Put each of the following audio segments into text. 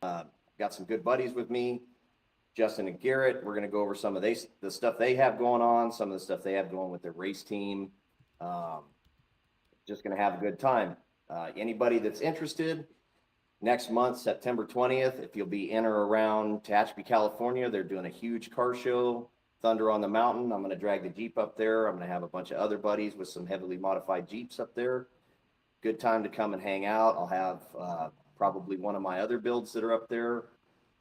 Got some good buddies with me, Justin and Garrett. We're going to go over some of the stuff they have going on, some of the stuff they have going with their race team. Um, just going to have a good time. Anybody that's interested, next month, September 20th, if you'll be in or around Tehachapi, California, they're doing a huge car show, Thunder on the Mountain. I'm going to drag the Jeep up there. I'm going to have a bunch of other buddies with some heavily modified Jeeps up there. Good time to come and hang out. I'll have probably one of my other builds that are up there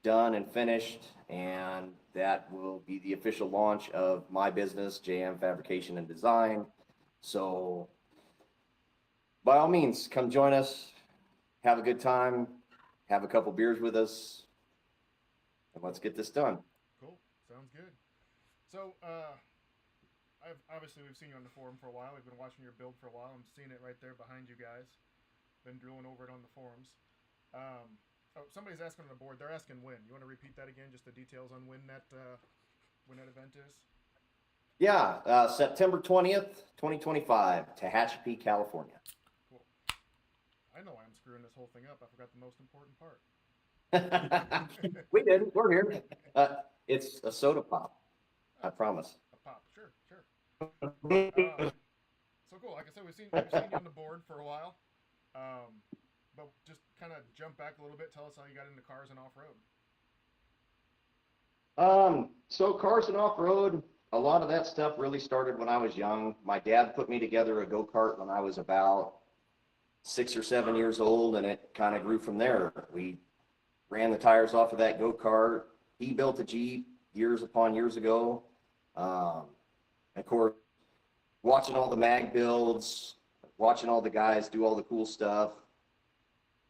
done and finished, and that will be the official launch of my business, JM Fabrication and Design. So by all means, come join us, have a good time, have a couple beers with us, and let's get this done. Cool. Sounds good. So, obviously we've seen you on the forum for a while. We've been watching your build for a while. I'm seeing it right there behind you guys. Been drilling over it on the forums. Somebody's asking on the board. They're asking when. You want to repeat that again? Just the details on when that event is. Yeah, September 20th, 2025, Tehachapi, California. Cool. I know I'm screwing this whole thing up. I forgot the most important part. We didn't. We're here. It's a soda pop. I promise. A pop. Sure, sure. So cool. Like I said, we've seen you on the board for a while. But just kind of jump back a little bit. Tell us how you got into cars and off road. So cars and off road, a lot of that stuff really started when I was young. My dad put me together a go-kart when I was about 6 or 7 years old, and it kind of grew from there. We ran the tires off of that go-kart. He built a Jeep years upon years ago. Of course, watching all the mag builds, watching all the guys do all the cool stuff,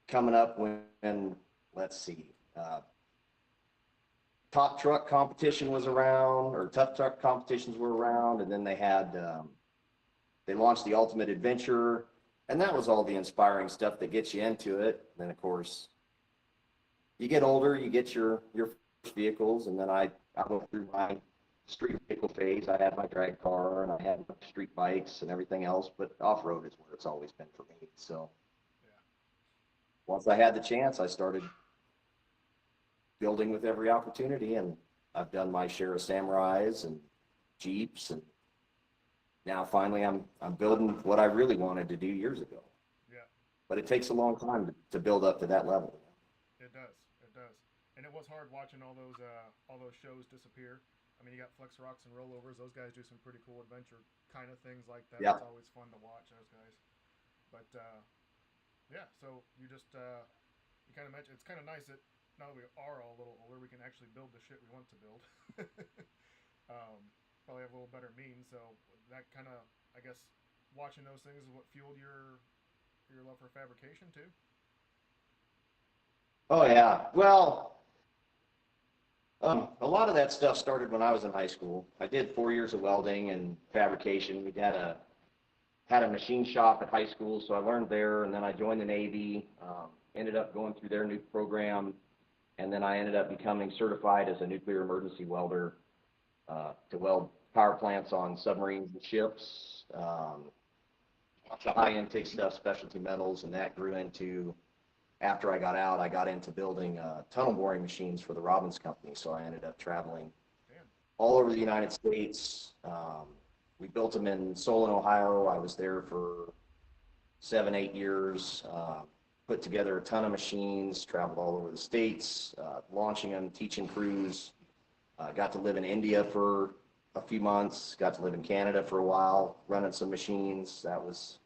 coming up when, let's see, top truck competition was around, or tough truck competitions were around, and then they launched the Ultimate Adventure, and that was all the inspiring stuff that gets you into it. And then, of course, you get older, you get your first vehicles, and then I went through my street vehicle phase. I had my drag car, and I had my street bikes and everything else, but off-road is where it's always been for me. So Yeah. once I had the chance, I started building with every opportunity, and I've done my share of Samurais and Jeeps, and now finally I'm building what I really wanted to do years ago. Yeah. But it takes a long time to build up to that level. It does. It does. And it was hard watching all those shows disappear. I mean, you got Flex Rocks and Rollovers. Those guys do some pretty cool adventure kind of things like that. Yeah. It's always fun to watch those guys. But yeah, so you kind of mentioned it's kind of nice that now that we are all a little older, we can actually build the shit we want to build. Probably have a little better means. So that kind of, I guess, watching those things is what fueled your love for fabrication too. Oh yeah. Well, a lot of that stuff started when I was in high school. I did 4 years of welding and fabrication. We had a machine shop at high school, so I learned there, and then I joined the Navy. Ended up going through their nuke program, and then I ended up becoming certified as a nuclear emergency welder to weld power plants on submarines and ships. Lots of high-end TIG stuff, specialty metals, and that grew into, after I got out, I got into building tunnel boring machines for the Robbins Company, so I ended up traveling Damn. all over the United States. We built them in Solon, Ohio. I was there for 7, 8 years. Put together a ton of machines, traveled all over the states, launching them, teaching crews. Got to live in India for a few months, got to live in Canada for a while, running some machines. That was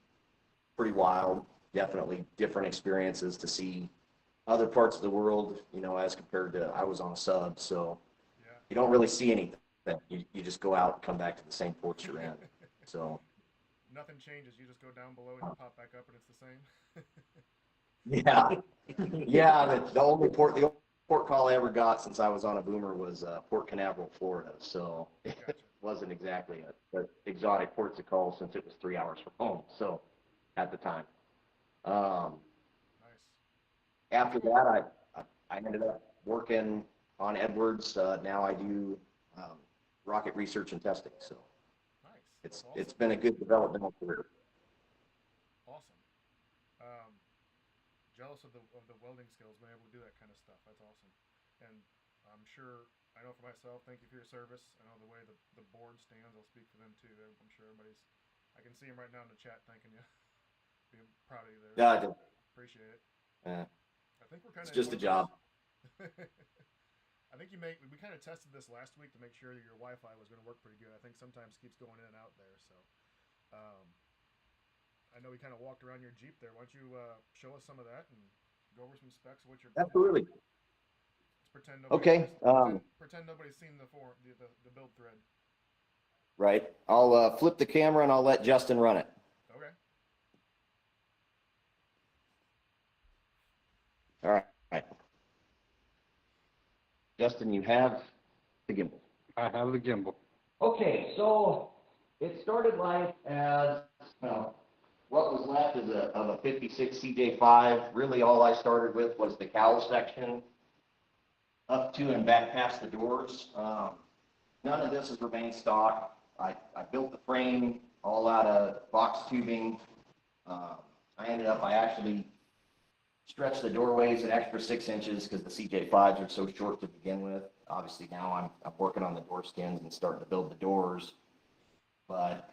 pretty wild. Definitely different experiences to see other parts of the world, as compared to, I was on a sub, so Yeah. you don't really see anything. You just go out and come back to the same ports you're in. So Nothing changes. You just go down below and you pop back up, and it's the same. yeah, yeah. The only port call I ever got since I was on a boomer was Port Canaveral, Florida. So it Gotcha. wasn't exactly a exotic port to call since it was 3 hours from home. So at the time, um, Nice. after that, I ended up working on Edwards. Now I do rocket research and testing. So Nice. That's it's awesome. been a good developmental career. Awesome. Um, jealous of the welding skills, being able to do that kind of stuff. That's awesome. And I'm sure, I know for myself, thank you for your service. I know the way the board stands, I'll speak for them too. I'm sure everybody's, I can see them right now in the chat thanking you. Being proud of you there. Yeah, Appreciate it. yeah. I think we're kind It's of just a job. I think we kind of tested this last week to make sure that your Wi-Fi was going to work pretty good. I think sometimes keeps going in and out there. So I know we kind of walked around your Jeep there. Why don't you show us some of that and go over some specs of what you're building? Absolutely. Let's pretend Okay. Pretend nobody's seen the build thread. Right. I'll flip the camera and I'll let Justin run it. Okay. All right. Justin, you have the gimbal. I have the gimbal. Okay, so it started life as, well, what was left of a 56 CJ5. Really all I started with was the cowl section up to and back past the doors. None of this has remained stock. I built the frame all out of box tubing. I actually stretched the doorways an extra 6 inches because the CJ5s are so short to begin with. Obviously now I'm working on the door skins and starting to build the doors. But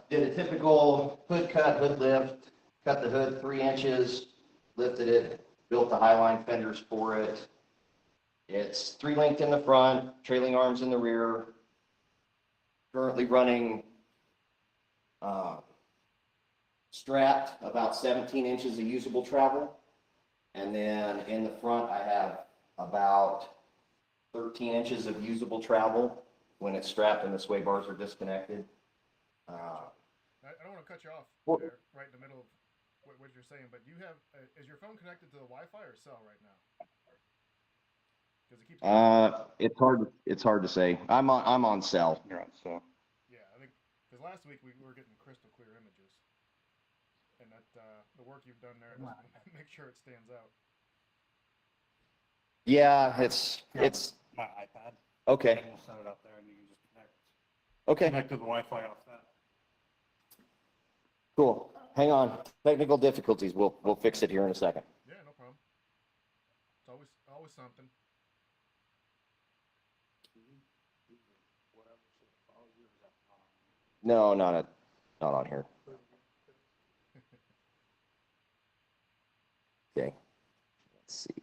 did a typical hood cut, hood lift, cut the hood 3 inches, lifted it, built the highline fenders for it. It's 3-linked in the front, trailing arms in the rear. Currently running strapped about 17 inches of usable travel. And then in the front, I have about 13 inches of usable travel when it's strapped and the sway bars are disconnected. I don't want to cut you off there, right in the middle of what you're saying, but do you have, is your phone connected to the Wi-Fi or cell right now? Because it keeps. It's hard to say. I'm on cell. You're on cell. Yeah, I think because last week we were getting crystal clear images, and that the work you've done there, just make sure it stands out. Yeah, it's My iPad. okay. We'll set it up there and you can just Okay, connect to the Wi-Fi off that. cool. Hang on. Technical difficulties. We'll fix it here in a second. Yeah, no problem. It's always something. No, not on here. Okay. Let's see.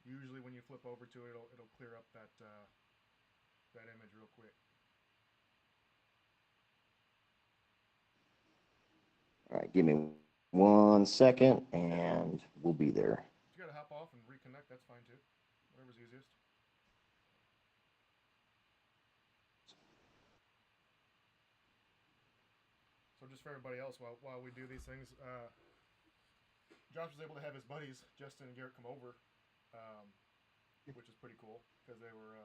Usually when you flip over to it, it'll clear up that image real quick. All right, give me 1 second and we'll be there. If you gotta hop off and reconnect, that's fine too. Whatever's easiest. So just for everybody else, while we do these things, Josh was able to have his buddies Justin and Garrett come over, which is pretty cool because they were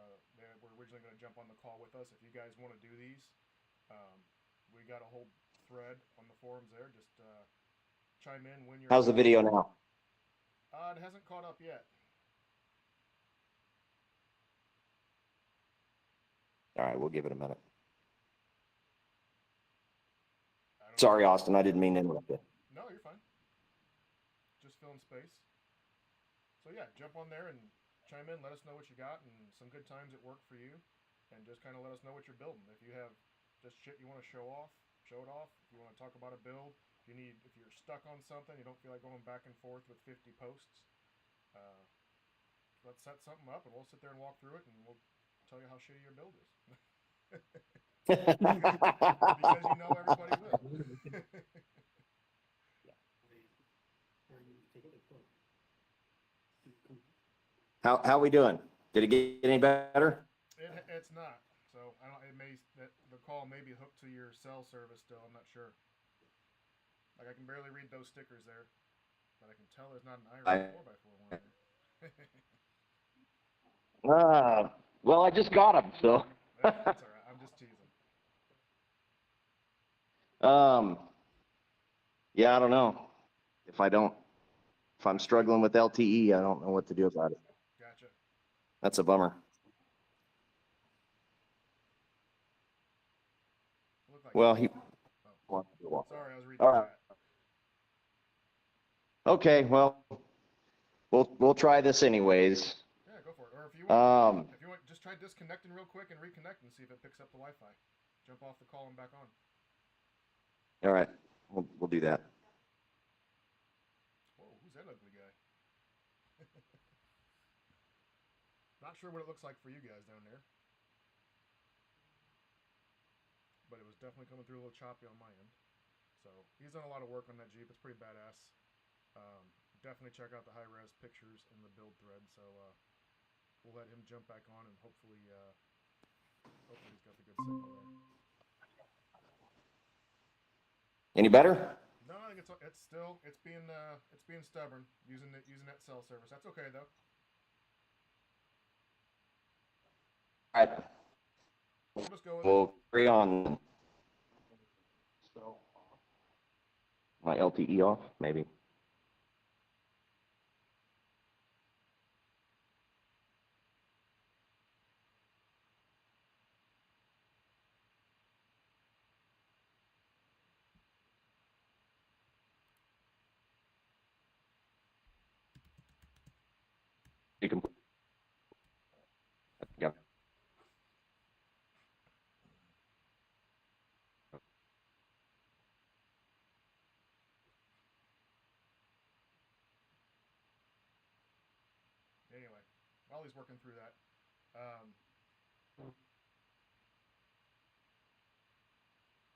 originally going to jump on the call with us. If you guys want to do these, we got a whole thread on the forums there. Just chime in when you're. How's the video now? It hasn't caught up yet. All right, we'll give it a minute. I don't Sorry, know. Austin, I didn't mean to interrupt you. No, you're fine. Just filling space. So yeah, jump on there and chime in. Let us know what you got and some good times at work for you, and just kind of let us know what you're building. If you have just shit you want to show it off. If you want to talk about a build, if you're stuck on something, you don't feel like going back and forth with 50 posts. Let's set something up and we'll sit there and walk through it and we'll tell you how shitty your build is. Because you know everybody will. How we doing? Did it get any better? It's not. So I don't. The call may be hooked to your cell service still. I'm not sure. Like I can barely read those stickers there, but I can tell there's not an Irate 4x4 one there. Well, I just got them, so. That's all right. I'm just teasing. Yeah, I don't know. If I'm struggling with LTE, I don't know what to do about it. Gotcha. That's a bummer. Look like Well, he. Oh, sorry, I was reading All the right. chat. Okay, well, we'll try this anyways. Yeah, go for it. Or if you want, just try disconnecting real quick and reconnect and see if it picks up the Wi-Fi. Jump off the call and back on. All right, we'll do that. Whoa, who's that ugly guy? Not sure what it looks like for you guys down there, but it was definitely coming through a little choppy on my end. So he's done a lot of work on that Jeep. It's pretty badass. Definitely check out the high-res pictures in the build thread. So we'll let him jump back on, and hopefully he's got the good signal there. Any better? No, I think it's being stubborn using that cell service. That's okay though. All right, We'll just go with we'll carry on. My LTE off, maybe. You can. Yeah. Anyway, while he's working through that,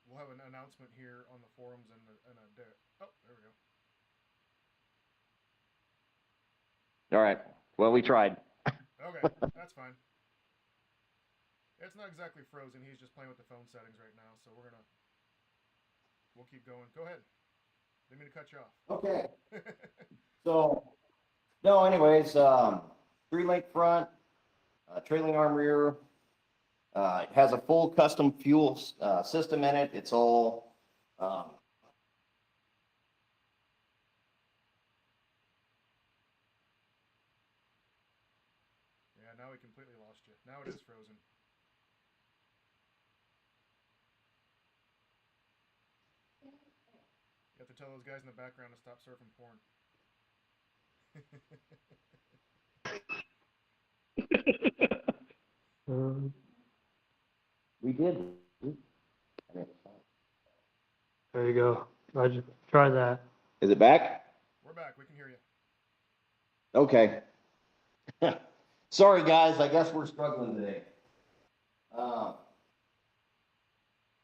we'll have an announcement here on the forums and a day. Oh, there we go. All right. Well, we tried. Okay, that's fine. It's not exactly frozen. He's just playing with the phone settings right now, so we'll keep going. Go ahead. Didn't mean to cut you off. Okay. So, no, anyways, 3-link front, trailing arm rear. It has a full custom fuel system in it. It's all Yeah, now we completely lost you. Now it is frozen. You have to tell those guys in the background to stop surfing porn. we did. There you go. I just try that. Is it back? We're back. We can hear you. Okay. Sorry, guys. I guess we're struggling today.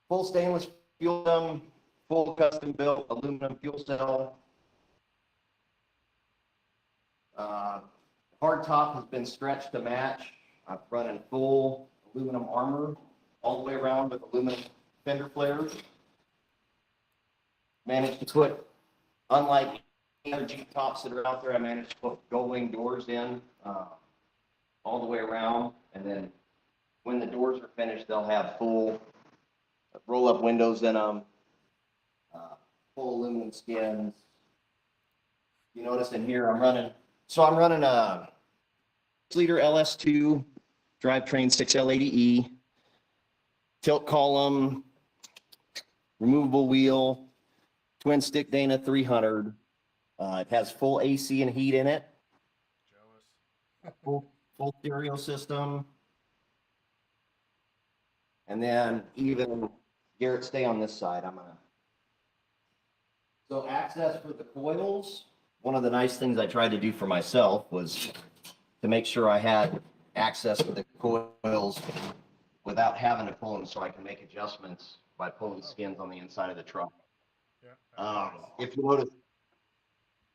Full stainless fuel system, full custom built aluminum fuel cell. Hard top has been stretched to match. I'm running full aluminum armor all the way around with aluminum fender flares. Managed to put, unlike the other Jeep tops that are out there, I managed to put gull wing doors in all the way around. And then when the doors are finished, they'll have full roll-up windows in them, full aluminum skins. You notice in here I'm running a 6-liter LS2 drivetrain 6L80E, tilt column, removable wheel, twin stick Dana 300. It has full AC and heat in it. Jealous. Full stereo system. And then even, Garrett, stay on this side. So access for the coils. One of the nice things I tried to do for myself was to make sure I had access to the coils without having to pull them, so I can make adjustments by pulling the skins on the inside of the truck. Yeah. If you notice,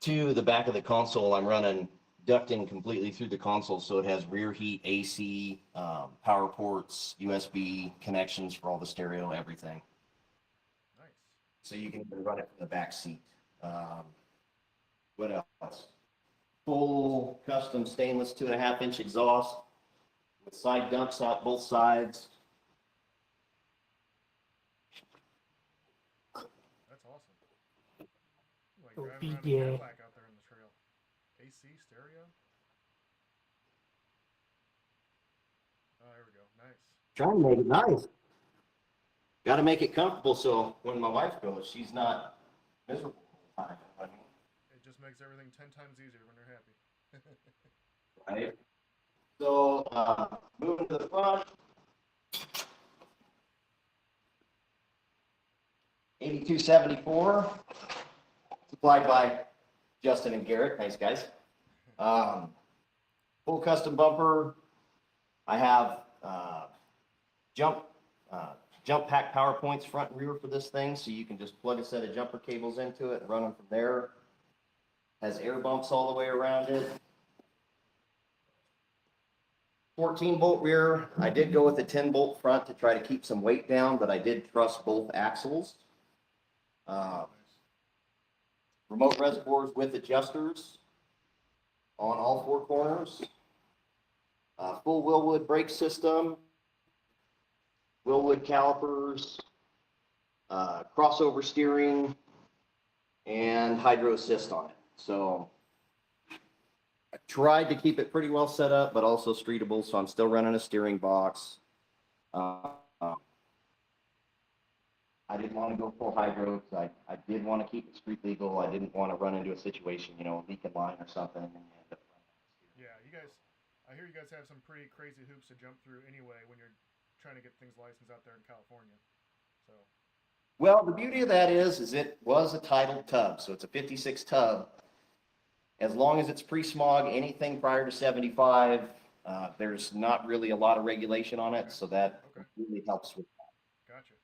to the back of the console, I'm running ducting completely through the console, so it has rear heat, AC, power ports, USB connections for all the stereo, everything. Nice. So you can even run it from the back seat. What else? Full custom stainless 2.5-inch exhaust with side dumps out both sides. That's awesome. Like Oh, driving around a yeah. Cadillac out there on the trail. AC stereo. Oh, there we go. Nice. Trying to make it nice. got to make it comfortable so when my wife goes, she's not miserable all the time. I mean, It just makes everything 10 times easier when they're happy. right? So, moving to the front. 8274, supplied by Justin and Garrett. Nice guys. Full custom bumper. I have jump pack power points front and rear for this thing, so you can just plug a set of jumper cables into it and run them from there. Has air bumps all the way around it. 14-bolt rear. I did go with a 10-bolt front to try to keep some weight down, but I did truss both axles. Remote reservoirs with adjusters on all four corners. Full Willwood brake system. Willwood calipers. Crossover steering. And hydro assist on it. So I tried to keep it pretty well set up, but also streetable. So I'm still running a steering box. I didn't want to go full hydro because I did want to keep it street legal. I didn't want to run into a situation, you know, leaking line or something. And end up Yeah, you guys, I hear you guys have some pretty crazy hoops to jump through anyway when you're trying to get things licensed out there in California. So, well, the beauty of that is it was a titled tub. So it's a 56 tub. As long as it's pre-smog, anything prior to 75, there's not really a lot of regulation on it. So that really helps with that. gotcha.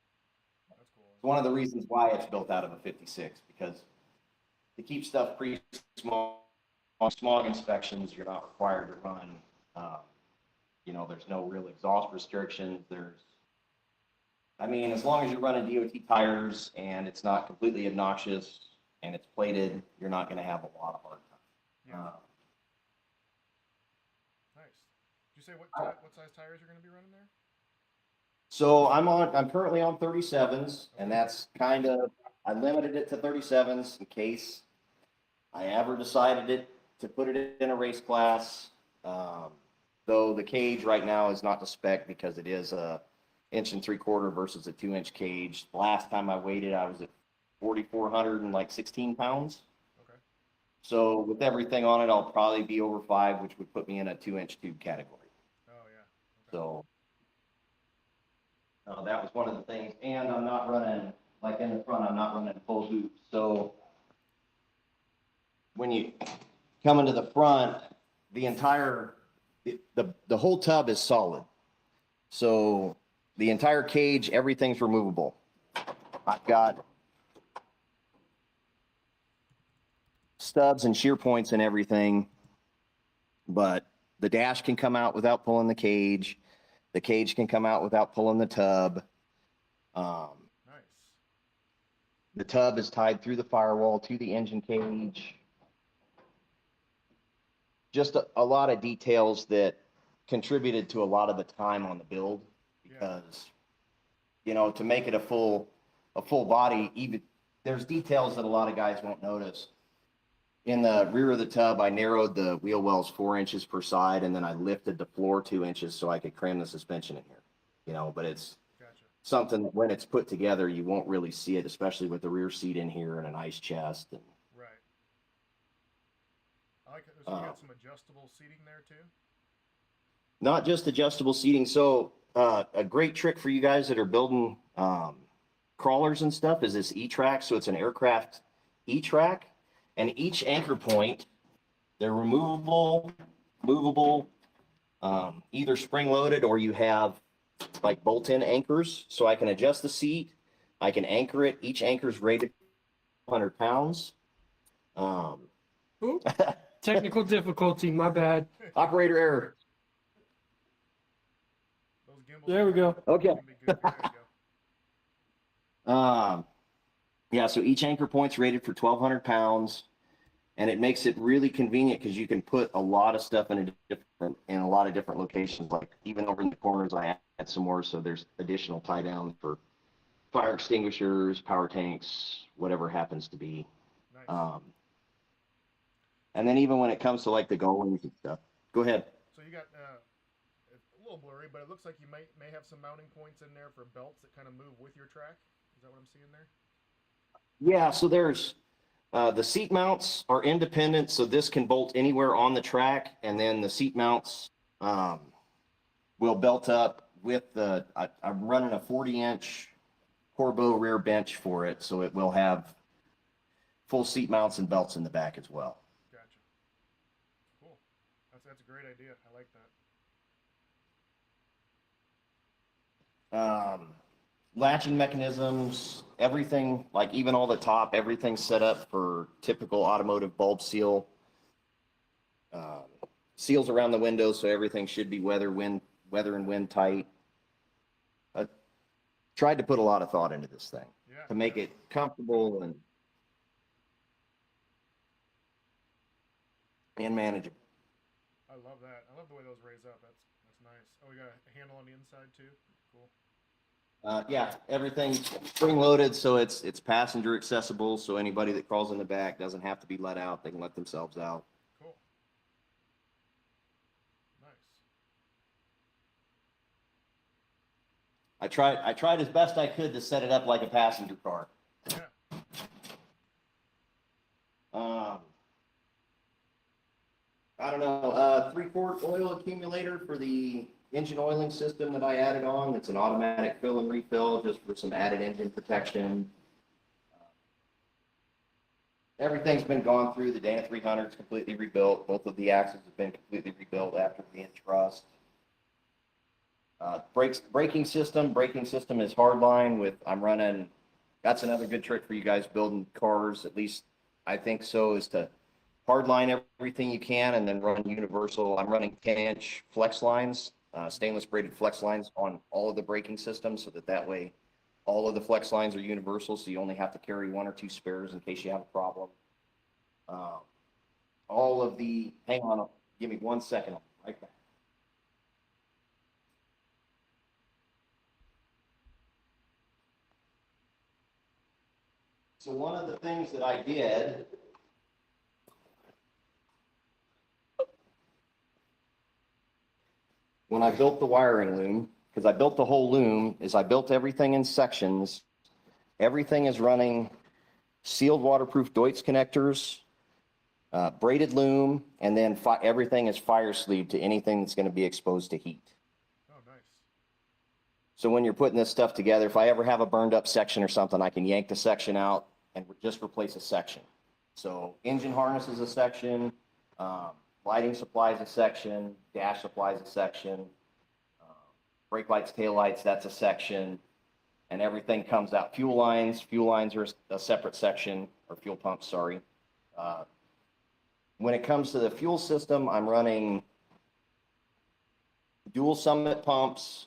That's cool. It's one of the reasons why it's built out of a 56, because to keep stuff pre-smog, on smog inspections, you're not required to run, you know, there's no real exhaust restrictions. I mean, as long as you're running DOT tires and it's not completely obnoxious and it's plated, you're not going to have a lot of hard time. Yeah. Nice. Did you say what size tires you're going to be running there? So I'm currently on 37s, and that's kind of, I limited it to 37s in case I ever decided to put it in a race class. Though the cage right now is not to spec because it is a 1 3/4 versus a 2-inch cage. The last time I weighed it, I was at 4,416 pounds. Okay. So with everything on it, I'll probably be over 5, which would put me in a 2-inch tube category. Oh, yeah. Okay. So that was one of the things. And I'm not running, like in the front, I'm not running full hoops. So when you come into the front, the entire, the whole tub is solid. So the entire cage, everything's removable. I've got stubs and shear points and everything, but the dash can come out without pulling the cage. The cage can come out without pulling the tub. Nice. The tub is tied through the firewall to the engine cage. Just a lot of details that contributed to a lot of the time on the build, because, you know, to make it a full body, even there's details that a lot of guys won't notice. In the rear of the tub, I narrowed the wheel wells 4 inches per side, and then I lifted the floor 2 inches so I could cram the suspension in here. You know, but it's something that when it's put together, you won't really see it, especially with the rear seat in here and an ice chest. And right. I like it. So you got some adjustable seating there too? not just adjustable seating. So a great trick for you guys that are building crawlers and stuff is this E-track. So it's an aircraft E-track, and each anchor point, they're removable, movable, either spring loaded or you have like bolt-in anchors. So I can adjust the seat, I can anchor it. Each anchor is rated 100 pounds. Technical difficulty, my bad. Operator error. Those gimbals There we go. Okay. can be good. There you go. Yeah, so each anchor point's rated for 1,200 pounds, and it makes it really convenient because you can put a lot of stuff in a lot of different locations. Like even over in the corners, I add some more, so there's additional tie down for fire extinguishers, power tanks, whatever happens to be. Nice. And then even when it comes to like the goalies and stuff, go ahead. So you got, it's a little blurry, but it looks like you may have some mounting points in there for belts that kind of move with your track. Is that what I'm seeing there? Yeah, so there's the seat mounts are independent, so this can bolt anywhere on the track, and then the seat mounts will belt up with I'm running a 40-inch Corbeau rear bench for it, so it will have full seat mounts and belts in the back as well. Gotcha. Cool. That's a great idea. I like that. Latching mechanisms, everything, like even all the top, everything's set up for typical automotive bulb seal. Seals around the windows, so everything should be weather and wind tight. I tried to put a lot of thought into this thing to make it comfortable and manageable. I love that. I love the way those raise up. That's nice. Oh, we got a handle on the inside too. Cool. Yeah, everything's spring loaded, so it's passenger accessible. So anybody that crawls in the back doesn't have to be let out; they can let themselves out. Cool. Nice. I tried as best I could to set it up like a passenger car. Yeah. I don't know, 3-quart oil accumulator for the engine oiling system that I added on. It's an automatic fill and refill just for some added engine protection. Everything's been gone through. The Dana 300 is completely rebuilt. Both of the axles have been completely rebuilt after the rust. Braking system is hardline with, that's another good trick for you guys building cars, at least I think so, is to hardline everything you can and then run universal. I'm running 10-inch flex lines, stainless braided flex lines on all of the braking systems, so that way all of the flex lines are universal, so you only have to carry 1 or 2 spares in case you have a problem. Hang on, give me 1 second, I'll be right back. So one of the things that I did when I built the wiring loom, because I built the whole loom, is I built everything in sections. Everything is running sealed waterproof Deutz connectors, braided loom, and then everything is fire sleeved to anything that's going to be exposed to heat. Oh, nice. So when you're putting this stuff together, if I ever have a burned up section or something, I can yank the section out and just replace a section. So engine harness is a section, lighting supply is a section, dash supply is a section, brake lights, tail lights, that's a section, and everything comes out. Fuel lines are a separate section, or fuel pumps, sorry. When it comes to the fuel system, I'm running dual Summit pumps,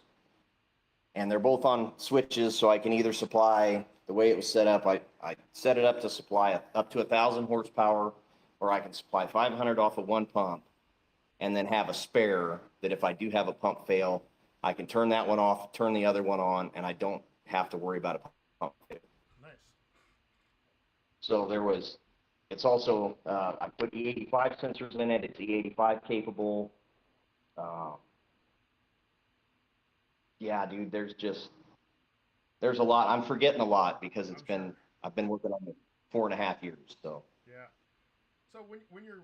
and they're both on switches, so I can either supply, the way it was set up, I set it up to supply up to 1,000 horsepower, or I can supply 500 off of one pump, and then have a spare that if I do have a pump fail, I can turn that one off, turn the other one on, and I don't have to worry about a pump fail. Nice. So it's also, I put E85 sensors in it, it's E85 capable. Yeah, dude, there's a lot. I'm forgetting a lot because I've been working on it 4.5 years, so. Yeah. So when you're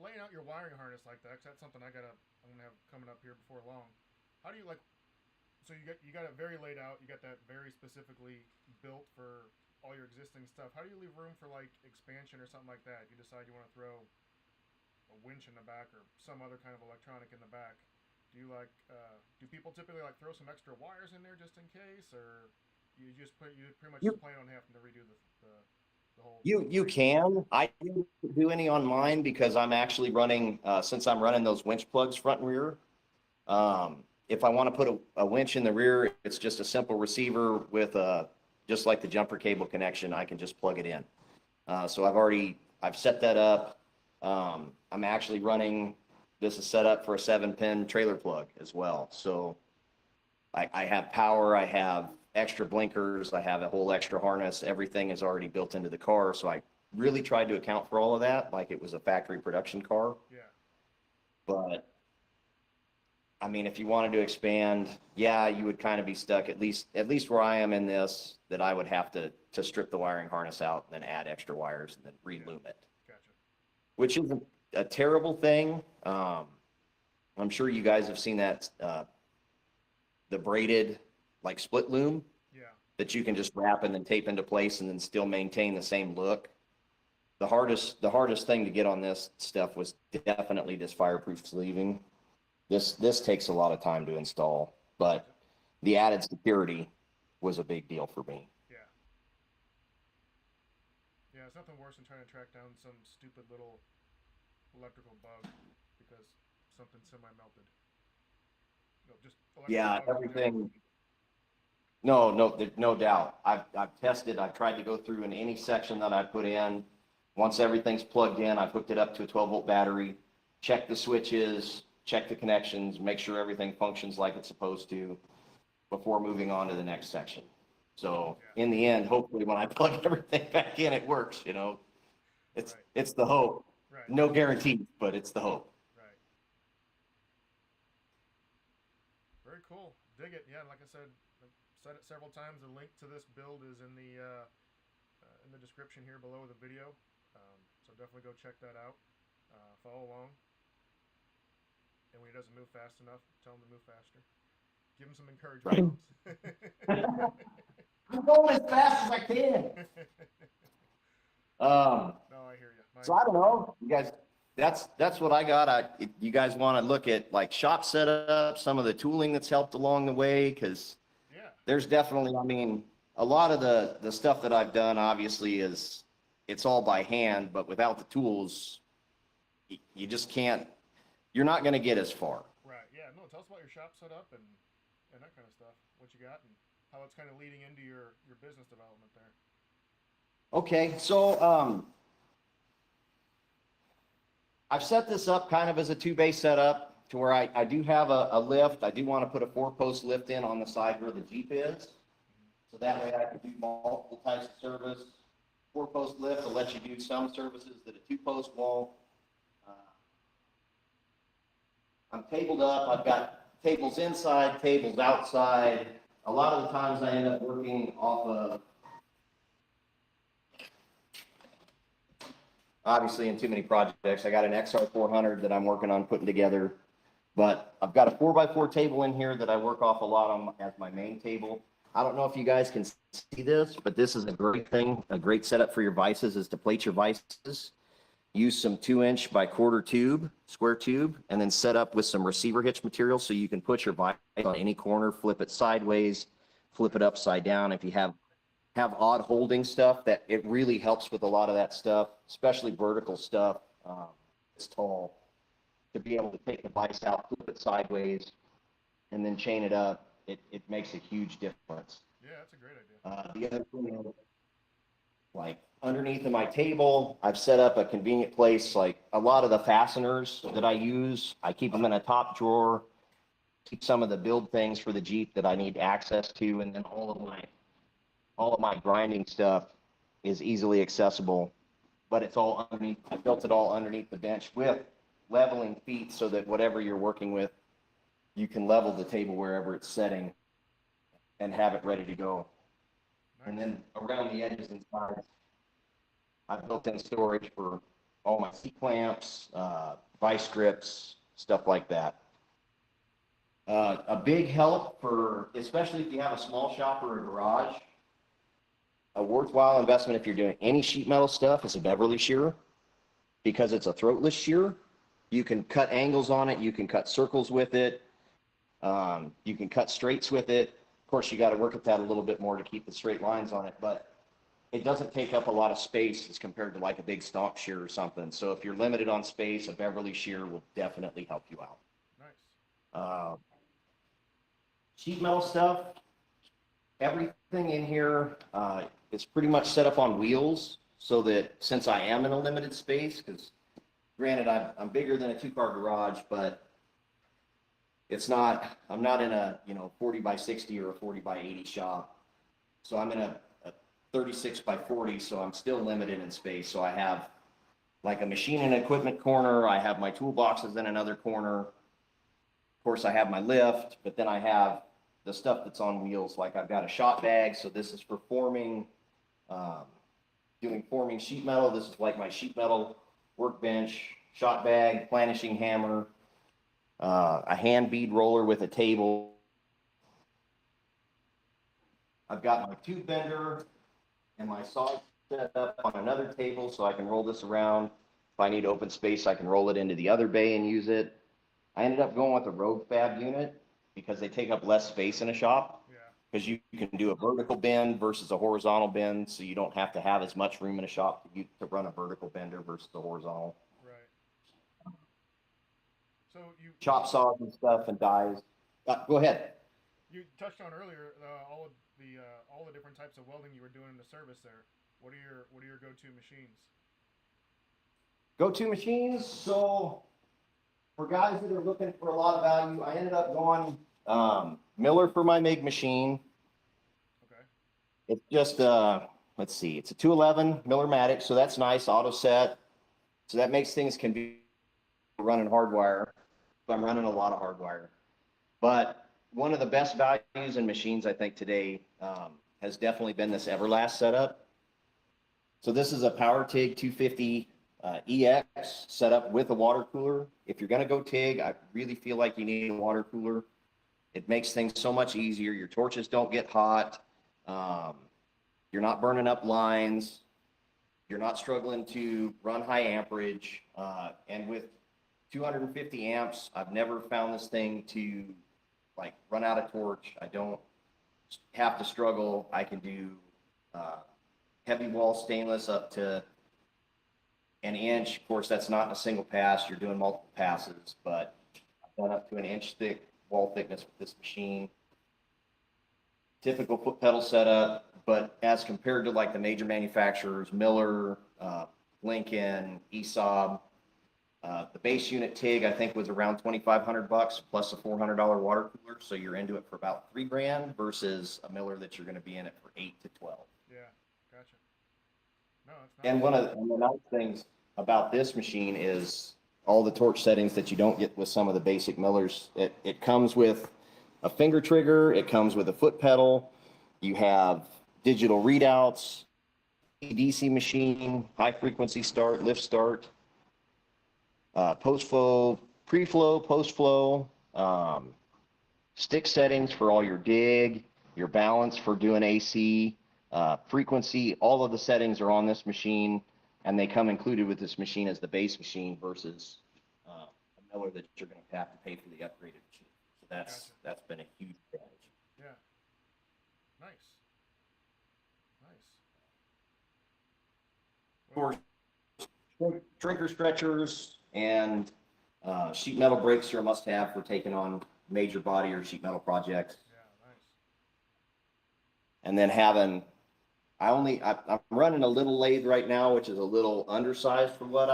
laying out your wiring harness like that, 'cause that's something I'm gonna have coming up here before long. How do you so you got it very laid out, you got that very specifically built for all your existing stuff. How do you leave room for expansion or something like that? If you decide you want to throw a winch in the back or some other kind of electronic in the back, do people typically throw some extra wires in there just in case, or you pretty much just plan on having to redo the whole? You can. I didn't do any on mine because I'm actually running, since I'm running those winch plugs front and rear. If I want to put a winch in the rear, it's just a simple receiver with just like the jumper cable connection. I can just plug it in. So I've set that up. I'm actually running, this is set up for a 7-pin trailer plug as well. So I have power, I have extra blinkers, I have a whole extra harness. Everything is already built into the car. So I really tried to account for all of that like it was a factory production car. Yeah. But I mean, if you wanted to expand, yeah, you would kind of be stuck, at least where I am in this, that I would have to strip the wiring harness out and then add extra wires and then reloom it, Gotcha. which isn't a terrible thing. I'm sure you guys have seen that, the braided like split loom Yeah. that you can just wrap and then tape into place and then still maintain the same look. The hardest thing to get on this stuff was definitely this fireproof sleeving. This takes a lot of time to install, but the added security was a big deal for me. Yeah. Yeah, it's nothing worse than trying to track down some stupid little electrical bug because something semi-melted. No, just electrical Yeah, bugs in general. everything. No doubt. I've tested. I've tried to go through in any section that I put in. Once everything's plugged in, I've hooked it up to a 12-volt battery, check the switches, check the connections, make sure everything functions like it's supposed to before moving on to the next section. So in the end, hopefully when I plug everything back in, it works, you know. It's the hope. Right. No guarantees, but it's the hope. Right. Very cool. Dig it. Yeah, like I said, I've said it several times. The link to this build is in the description here below the video. So definitely go check that out. Follow along. And when he doesn't move fast enough, tell him to move faster. Give him some encouragement. Right. I'm going as fast as I can. No, I hear you. So I don't know, you guys. That's what I got. If you guys want to look at like shop setup, some of the tooling that's helped along the way, because there's definitely, I mean, a lot of the stuff that I've done obviously it's all by hand, but without the tools, you just can't. You're not going to get as far. Right. Yeah. No. Tell us about your shop setup and that kind of stuff. What you got and how it's kind of leading into your business development there. Okay. So I've set this up kind of as a 2-bay setup to where I do have a lift. I do want to put a 4-post lift in on the side where the Jeep is. So that way I can do multiple types of service. 4-post lift will let you do some services that a 2-post won't. I'm tabled up. I've got tables inside, tables outside. A lot of the times I end up working off of, obviously in too many projects. I got an XR400 that I'm working on putting together, but I've got a 4x4 table in here that I work off a lot on as my main table. I don't know if you guys can see this, but this is a great thing. A great setup for your vices is to plate your vices. Use some 2-inch by 1/4 tube, square tube, and then set up with some receiver hitch material so you can put your vice on any corner, flip it sideways, flip it upside down. If you have odd holding stuff, that it really helps with a lot of that stuff, especially vertical stuff. It's tall to be able to take the vice out, flip it sideways, and then chain it up. It makes a huge difference. Yeah, that's a great idea. The other thing, like underneath of my table, I've set up a convenient place. Like a lot of the fasteners that I use, I keep them in a top drawer. Keep some of the build things for the Jeep that I need access to, and then all of my grinding stuff is easily accessible. But it's all underneath. I built it all underneath the bench with leveling feet, so that whatever you're working with, you can level the table wherever it's setting and have it ready to go. Nice. And then around the edges and sides, I've built in storage for all my C-clamps, vice grips, stuff like that. A big help for, especially if you have a small shop or a garage, a worthwhile investment if you're doing any sheet metal stuff is a Beverly shear, because it's a throatless shear. You can cut angles on it. You can cut circles with it. You can cut straights with it. Of course, you got to work at that a little bit more to keep the straight lines on it, but it doesn't take up a lot of space as compared to like a big stomp shear or something. So if you're limited on space, a Beverly shear will definitely help you out. Nice. Sheet metal stuff, everything in here is pretty much set up on wheels, so that since I am in a limited space, because granted I'm bigger than a 2-car garage, but I'm not in a 40x60 or a 40x80 shop. So I'm in a 36x40, so I'm still limited in space. So I have like a machine and equipment corner. I have my toolboxes in another corner. Of course, I have my lift, but then I have the stuff that's on wheels. Like I've got a shot bag, so this is for forming, doing forming sheet metal. This is like my sheet metal workbench, shot bag, planishing hammer, a hand bead roller with a table. I've got my tube bender and my saw set up on another table so I can roll this around. If I need open space, I can roll it into the other bay and use it. I ended up going with a Rogue Fab unit because they take up less space in a shop. Yeah. Because you can do a vertical bend versus a horizontal bend, so you don't have to have as much room in a shop to run a vertical bender versus a horizontal. Right. So you Chop saws and stuff and dies. Go ahead. you touched on earlier all the different types of welding you were doing in the service there. What are your go-to machines? Go-to machines. So for guys that are looking for a lot of value, I ended up going Miller for my MIG machine. Okay. It's just let's see, it's a 211 Miller-matic, so that's nice, auto set. So that makes things convenient running hardwire. I'm running a lot of hardwire. But one of the best values in machines, I think, today has definitely been this Everlast setup. So this is a Power TIG 250 EX setup with a water cooler. If you're going to go TIG, I really feel like you need a water cooler. It makes things so much easier. Your torches don't get hot. You're not burning up lines. You're not struggling to run high amperage. And with 250 amps, I've never found this thing to like run out of torch. I don't have to struggle. I can do heavy wall stainless up to an inch. Of course, that's not in a single pass. You're doing multiple passes, but I've done up to an inch thick wall thickness with this machine. Typical foot pedal setup, but as compared to like the major manufacturers, Miller, Lincoln, ESAB, the base unit TIG, I think, was around $2,500 plus a $400 water cooler. So you're into it for about $3,000 versus a Miller that you're going to be in it for 8 to 12. Yeah. Gotcha. No, it's not. And one of the nice things about this machine is all the torch settings that you don't get with some of the basic Millers. It comes with a finger trigger. It comes with a foot pedal. You have digital readouts, DC machine, high frequency start, lift start, post flow, pre-flow, post flow, stick settings for all your dig, your balance for doing AC, frequency. All of the settings are on this machine, and they come included with this machine as the base machine versus a Miller that you're going to have to pay for the upgraded machine. So that's been a huge advantage. Yeah. Nice. Nice. For shrinker stretchers and sheet metal brakes are a must-have for taking on major body or sheet metal projects. Yeah. Nice. And then I'm running a little lathe right now, which is a little undersized for what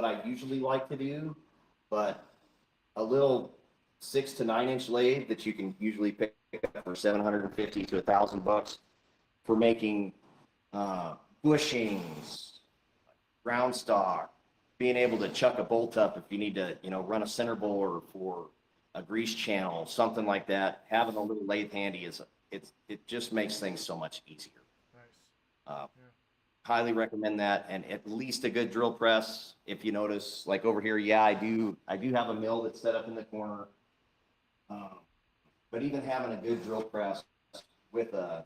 I usually like to do, but a little 6 to 9 inch lathe that you can usually pick up for $750 to $1,000 for making bushings, ground stock, being able to chuck a bolt up if you need to, run a center bore for a grease channel, something like that. Having a little lathe handy it just makes things so much easier. Nice. Highly recommend that, and at least a good drill press. If you notice, like over here, I do have a mill that's set up in the corner, but even having a good drill press with a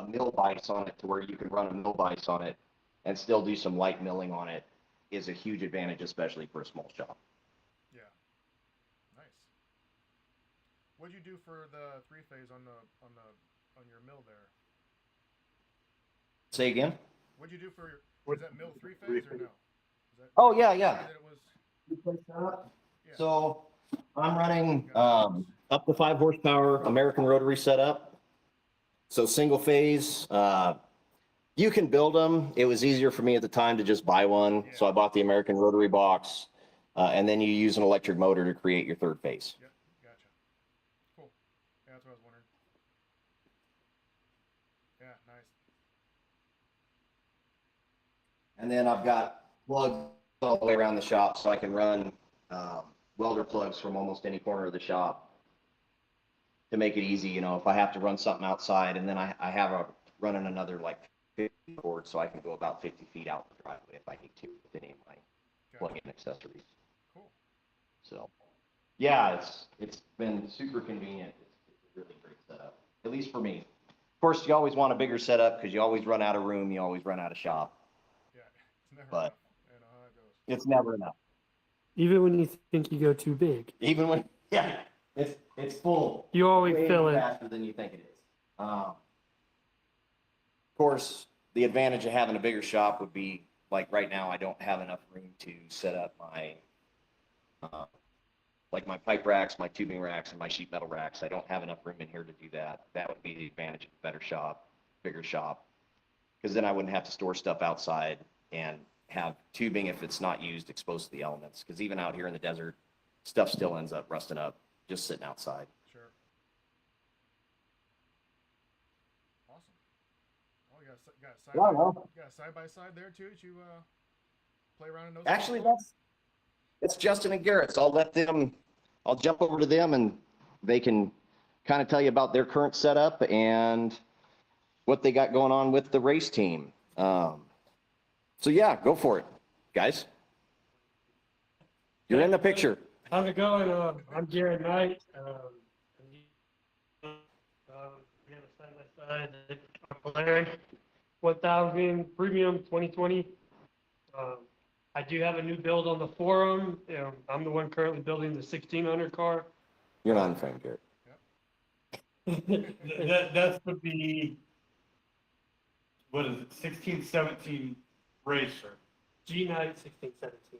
mill vise on it to where you can run a mill vise on it and still do some light milling on it is a huge advantage, especially for a small shop. Yeah. Nice. What'd you do for the 3-phase on your mill there? Say again? What'd you do for was that mill 3-phase or no? Oh, yeah. That it was, yeah. So I'm running up to 5 horsepower American rotary setup. So single phase. You can build them. It was easier for me at the time to just buy one. Yeah. So I bought the American rotary box, and then you use an electric motor to create your third phase. Yep. Gotcha. Cool. Yeah, that's what I was wondering. Yeah. Nice. And And then I've got plugs all the way around the shop so I can run welder plugs from almost any corner of the shop to make it easy. You know, if I have to run something outside, and then I have running another like 50 cord, so I can go about 50 feet out the driveway if I need to with any of my plug-in accessories. Cool. So, yeah, it's been super convenient. It's a really great setup, at least for me. Of course, you always want a bigger setup because you always run out of room, you always run out of shop. Yeah, it's never But enough. I know how it goes. it's never enough. Even when you think you go too big, Even when, yeah, it's full. you always Way fill it. faster than you think it is. Of course, the advantage of having a bigger shop would be, like right now, I don't have enough room to set up my, like my pipe racks, my tubing racks, and my sheet metal racks. I don't have enough room in here to do that. That would be the advantage of a better shop, bigger shop, because then I wouldn't have to store stuff outside and have tubing, if it's not used, exposed to the elements. Because even out here in the desert, stuff still ends up rusting up just sitting outside. Sure. Awesome. Oh, you got a side by side there too that you play around in those? Actually, that's Justin and Garrett's. I'll jump over to them and they can kind of tell you about their current setup and what they got going on with the race team. So yeah, go for it, guys. You're in the picture. How's it going? I'm Garrett Knight. We have a side-by-side McLaren 1000 Premium 2020. I do have a new build on the forum. I'm the one currently building the 1600 car. You're not in frame, Garrett. That's would be, what is it, 1617 Racer. G Knight 1617.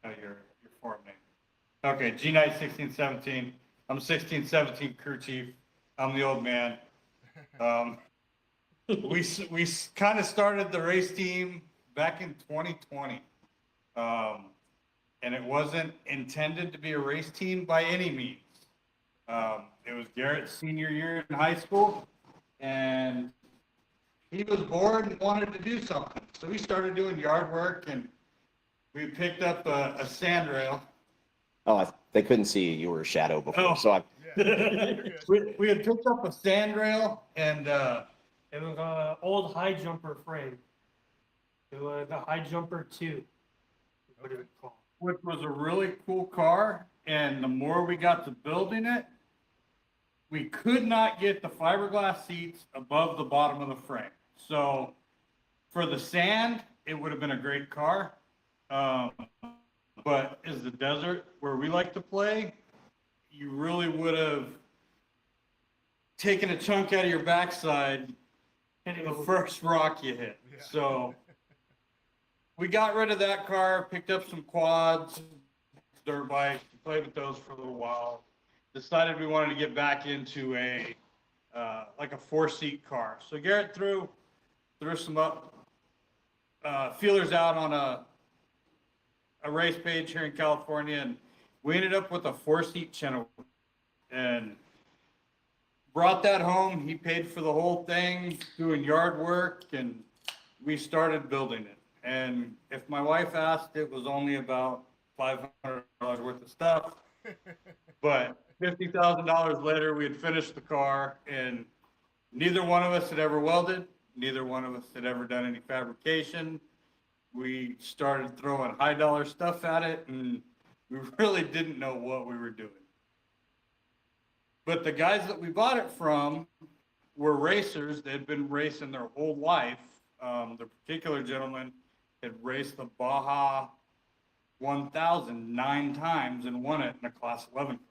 Oh, your form name. Okay, G Knight 1617. I'm 1617 crew chief. I'm the old man. We kind of started the race team back in 2020. And it wasn't intended to be a race team by any means. It was Garrett's senior year in high school, and he was bored and wanted to do something. So we started doing yard work, and we picked up a sand rail. Oh, they couldn't see you were a shadow before, Oh. so I. Yeah. You're good. We had picked up a sand rail, and It was an old high jumper frame. It was a high jumper 2. What is it called? which was a really cool car. And the more we got to building it, we could not get the fiberglass seats above the bottom of the frame. So for the sand, it would have been a great car. But as the desert where we like to play, you really would have taken a chunk out of your backside hitting the first rock you hit. Yeah. So we got rid of that car, picked up some quads, dirt bikes, played with those for a little while. Decided we wanted to get back into a like a 4-seat car. So Garrett threw some feelers out on a race page here in California, and we ended up with a 4-seat channel and brought that home. He paid for the whole thing, doing yard work, and we started building it. And if my wife asked, it was only about $500 worth of stuff, but $50,000 later, we had finished the car, and neither one of us had ever welded. Neither one of us had ever done any fabrication. We started throwing high dollar stuff at it, and we really didn't know what we were doing. But the guys that we bought it from were racers. They'd been racing their whole life. The particular gentleman had raced the Baja 1000 9 times and won it in a Class 11 car.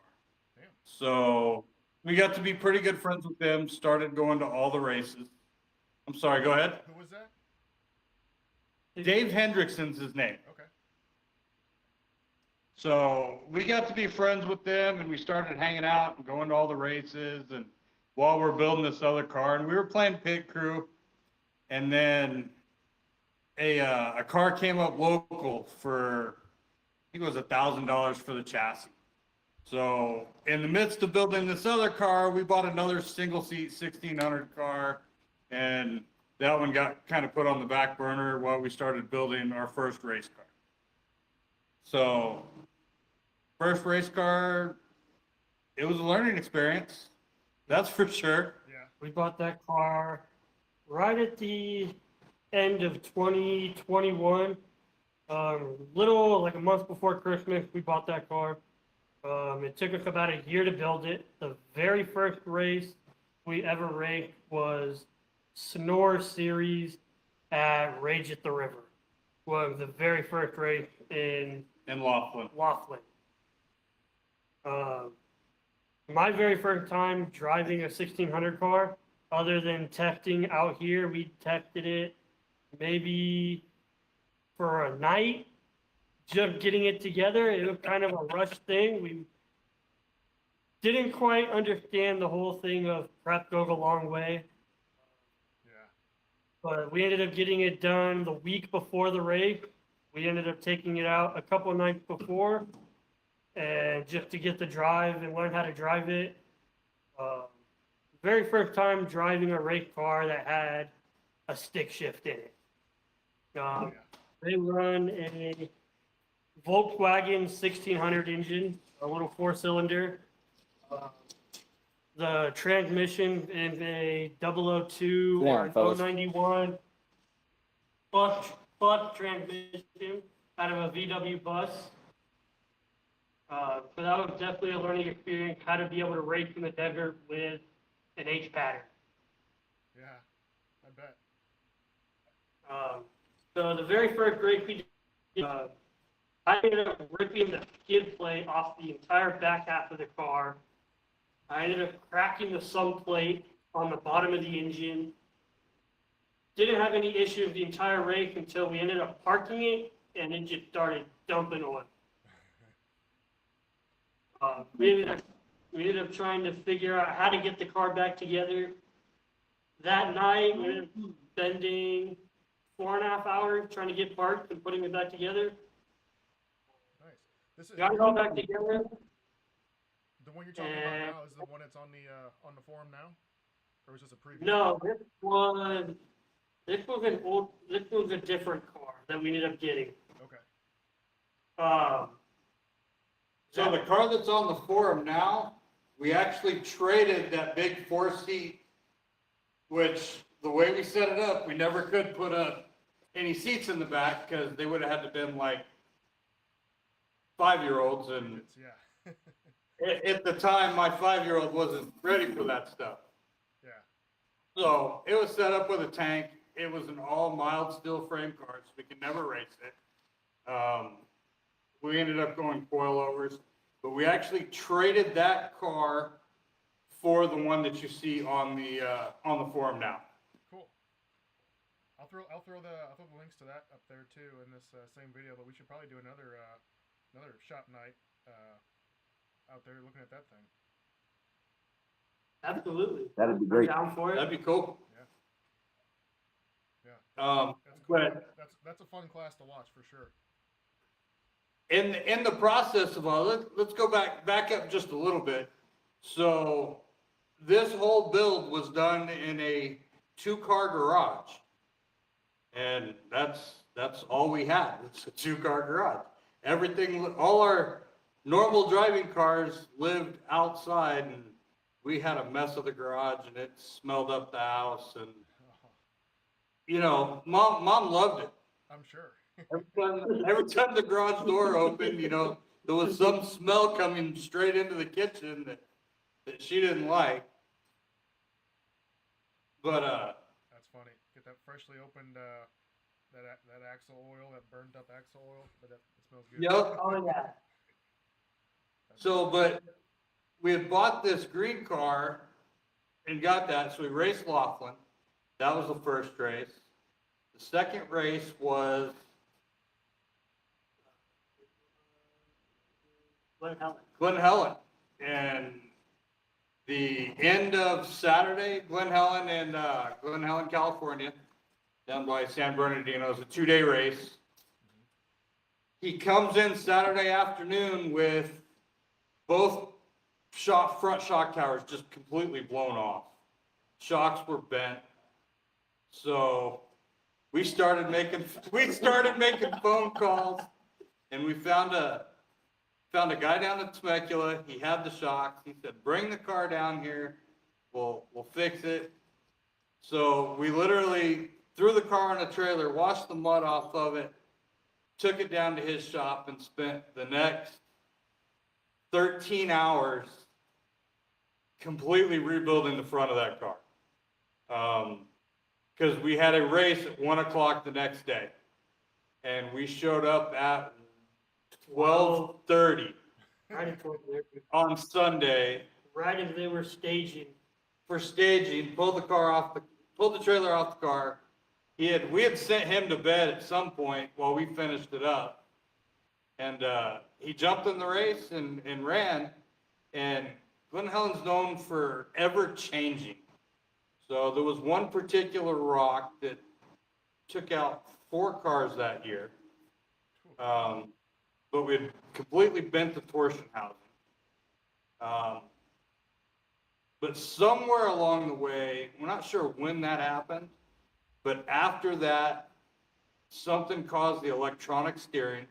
Damn. So we got to be pretty good friends with them, started going to all the races. I'm sorry, go ahead. Who was that? Dave Hendrickson's his name. Okay. So we got to be friends with them, and we started hanging out and going to all the races, and while we're building this other car, and we were playing pit crew, and then a car came up local for, I think it was $1,000 for the chassis. So in the midst of building this other car, we bought another single seat 1600 car, and that one got kind of put on the back burner while we started building our first race car. So first race car, it was a learning experience. That's for sure. Yeah. We bought that car right at the end of 2021. Little like a month before Christmas, we bought that car. It took us about a year to build it. The very first race we ever raced was Snore Series at Rage at the River. Was the very first race in Laughlin. My very first time driving a 1600 car, other than testing out here, we tested it maybe for a night, just getting it together. It was kind of a rush thing. We didn't quite understand the whole thing of prep goes a long way, Yeah. but we ended up getting it done the week before the race. We ended up taking it out a couple nights before, and just to get the drive and learn how to drive it. Very first time driving a race car that had a stick shift in it. Yeah. They run a Volkswagen 1600 engine, a little 4-cylinder. The transmission is a 002 Yeah, or an fellas. 091 bus transmission out of a VW bus. So that was definitely a learning experience, how to be able to race in the desert with an H pattern. Yeah. I bet. So the very first race we did, I ended up ripping the skid plate off the entire back half of the car. I ended up cracking the sump plate on the bottom of the engine. Didn't have any issues the entire race until we ended up parking it, and it just started dumping oil. We ended up trying to figure out how to get the car back together. That night, we ended up spending 4.5 hours trying to get parts and putting it back together. Nice. This is Got it all back together. the one you're talking about now. Is the one that's on the forum now, or was this a previous? No, this was a different car that we ended up getting. Okay. So the car that's on the forum now, we actually traded that big 4-seat, which the way we set it up, we never could put any seats in the back because they would have had to been like 5-year-olds, and It's, yeah. at the time, my 5-year-old wasn't ready for that stuff. Yeah. So it was set up with a tank. It was an all mild steel frame car, so we could never race it. We ended up going coilovers, but we actually traded that car for the one that you see on the forum now. Cool. I'll throw the links to that up there too in this same video. But we should probably do another shop night out there looking at that thing. Absolutely. That'd be I'm great. down for it. That'd be cool. Yeah. That's cool. But That's a fun class to watch for sure. in the process of all, let's go back up just a little bit. So this whole build was done in a 2-car garage, and that's all we had. It's a 2-car garage. Everything, all our normal driving cars lived outside, and we had a mess of the garage, and it smelled up the house, and mom loved it. I'm sure. Every time the garage door opened, there was some smell coming straight into the kitchen that she didn't like. But That's funny. Get that freshly opened that axle oil, that burned up axle oil, but it smells good. Yep. Oh, yeah. So, but we had bought this green car and got that, so we raced Laughlin. That was the first race. The second race was Glen Helen. And the end of Saturday, Glen Helen, California, down by San Bernardino. It was a 2-day race. He comes in Saturday afternoon with both front shock towers just completely blown off. Shocks were bent. So we started making phone calls, and we found a found a guy down at Temecula. He had the shocks. He said, bring the car down here. We'll fix it. So we literally threw the car on a trailer, washed the mud off of it, took it down to his shop, and spent the next 13 hours completely rebuilding the front of that car. Because we had a race at 1 o'clock the next day. And we showed up at 12:30 Right at 12:30. on Sunday Right as they were staging. for staging, pulled the trailer off the car. We had sent him to bed at some point while we finished it up. And he jumped in the race and ran. And Glen Helen's known for ever changing. So there was one particular rock that took out 4 cars that year. But we had completely bent the torsion housing. But somewhere along the way, we're not sure when that happened, but after that, something caused the electronic steering.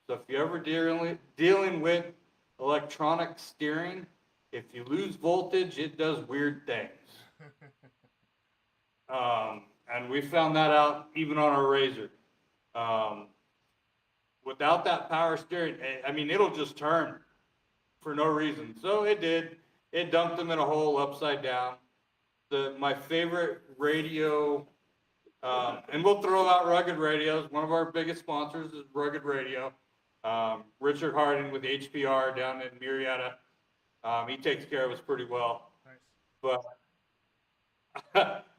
So if you're ever dealing with electronic steering, if you lose voltage, it does weird things. And we found that out even on our Razor. Without that power steering, I mean, it'll just turn for no reason. So it did. It dumped them in a hole upside down. My favorite radio, and we'll throw out Rugged Radios. One of our biggest sponsors is Rugged Radio. Richard Harding with HPR down in Murrieta. He takes care of us pretty well. Nice. But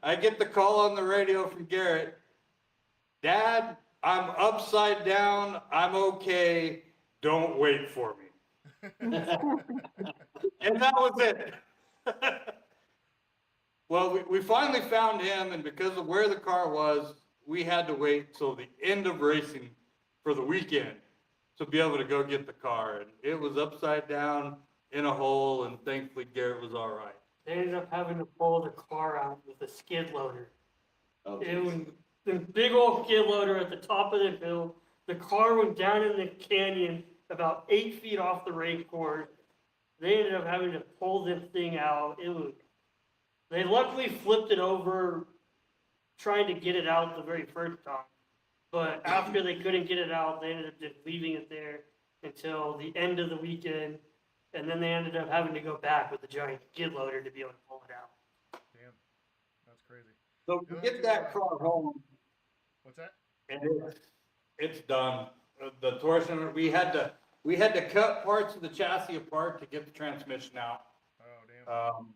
I get the call on the radio from Garrett. Dad, I'm upside down. I'm okay. Don't wait for me. And that was it. Well, we finally found him, and because of where the car was, we had to wait till the end of racing for the weekend to be able to go get the car. And it was upside down in a hole, and thankfully Garrett was all right. They ended up having to pull the car out with a skid loader. Oh, It was the big old skid loader at the top of the hill. The car went down in the canyon about 8 feet off the race course. They ended up having to pull this thing out. They luckily flipped it over trying to get it out the very first time. But after they couldn't get it out, they ended up just leaving it there until the end of the weekend. And then they ended up having to go back with the giant skid loader to be able to pull it out. Damn. That's crazy. So to get that car home, What's that? and it's done. The torsion, we had to cut parts of the chassis apart to get the transmission out. Oh, damn.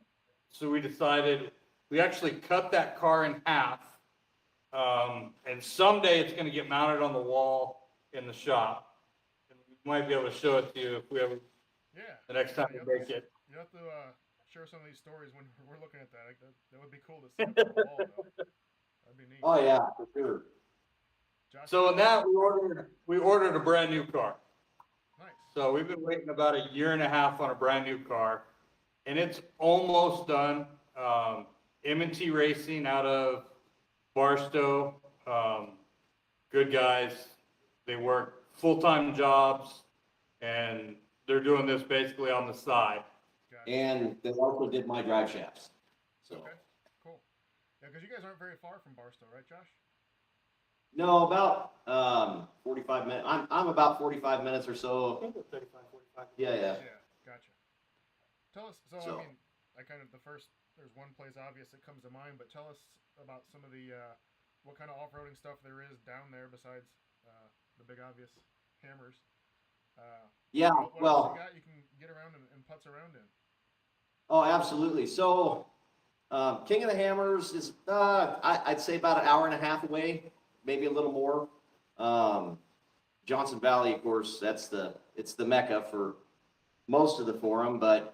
So we decided, we actually cut that car in half. And someday it's gonna get mounted on the wall in the shop. And we might be able to show it to you if we ever, Yeah. the next time we make it. You have to share some of these stories when we're looking at that. That would be cool to see up on the wall, though. That'd be neat. Oh, yeah, for sure. Josh, So in that, we ordered a brand new car. nice. So we've been waiting about a year and a half on a brand new car, and it's almost done. M&T Racing out of Barstow, good guys. They work full-time jobs, and they're doing this basically on the side. Got it. And they also did my drive shafts. So, Okay, cool. Yeah, because you guys aren't very far from Barstow, right, Josh? no, about 45 minutes. I'm about 45 minutes or I so. think it was 35, 45. Yeah. Yeah, gotcha. Tell us, so, So- I mean, there's one place obvious that comes to mind, but tell us about some of the, what kind of off-roading stuff there is down there besides the big obvious hammers. Yeah, What else well, you got you can get around and putz around in? oh, absolutely. So, King of the Hammers is, I'd say about an hour and a half away, maybe a little more. Johnson Valley, of course, it's the mecca for most of the forum, but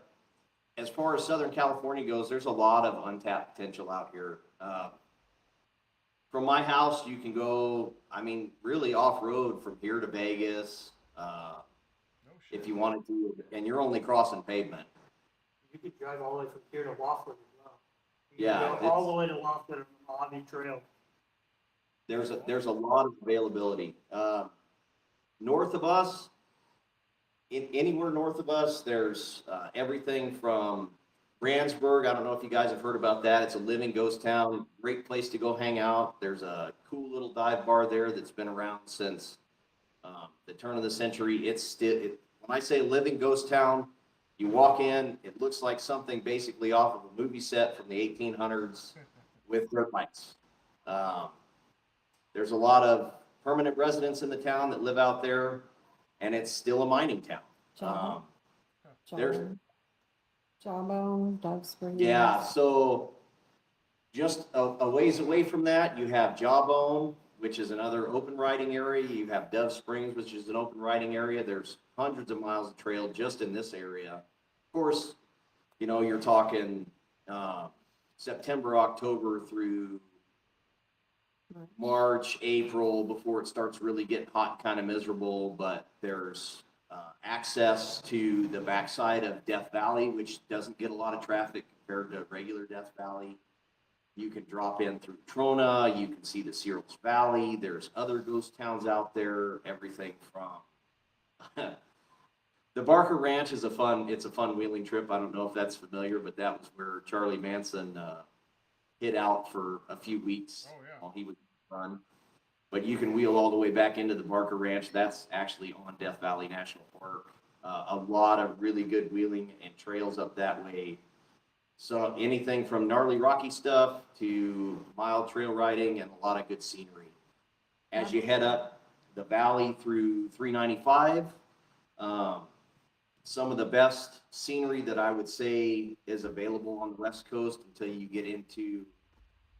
as far as Southern California goes, there's a lot of untapped potential out here. From my house, you can go, I mean, really off-road from here to Vegas, No shit. if you wanted to, and you're only crossing pavement. You could drive all the way from here to Laughlin as well. You could Yeah, go all the way to Laughlin on the Hobby Trail. There's a lot of availability. North of us, anywhere north of us, there's everything from Randsburg. I don't know if you guys have heard about that. It's a living ghost town. Great place to go hang out. There's a cool little dive bar there that's been around since the turn of the century. It's still, when I say living ghost town, you walk in, it looks like something basically off of a movie set from the 1800s with dirt bikes. There's a lot of permanent residents in the town that live out there, and it's still a mining town. There's Jawbone, Dove Springs. Yeah, so just a ways away from that, you have Jawbone, which is another open riding area. You have Dove Springs, which is an open riding area. There's hundreds of miles of trail just in this area. Of course, you know, you're talking September, October through March, April, before it starts really getting hot and kind of miserable, but there's access to the backside of Death Valley, which doesn't get a lot of traffic compared to regular Death Valley. You can drop in through Trona, you can see the Searles Valley, there's other ghost towns out there, everything from the Barker Ranch is it's a fun wheeling trip. I don't know if that's familiar, but that was where Charlie Manson hid out for a few weeks while he was run. But you can wheel all the way back into the Barker Ranch. That's actually on Death Valley National Park. A lot of really good wheeling and trails up that way. So anything from gnarly rocky stuff to mild trail riding and a lot of good scenery. As you head up the valley through 395, some of the best scenery that I would say is available on the West Coast until you get into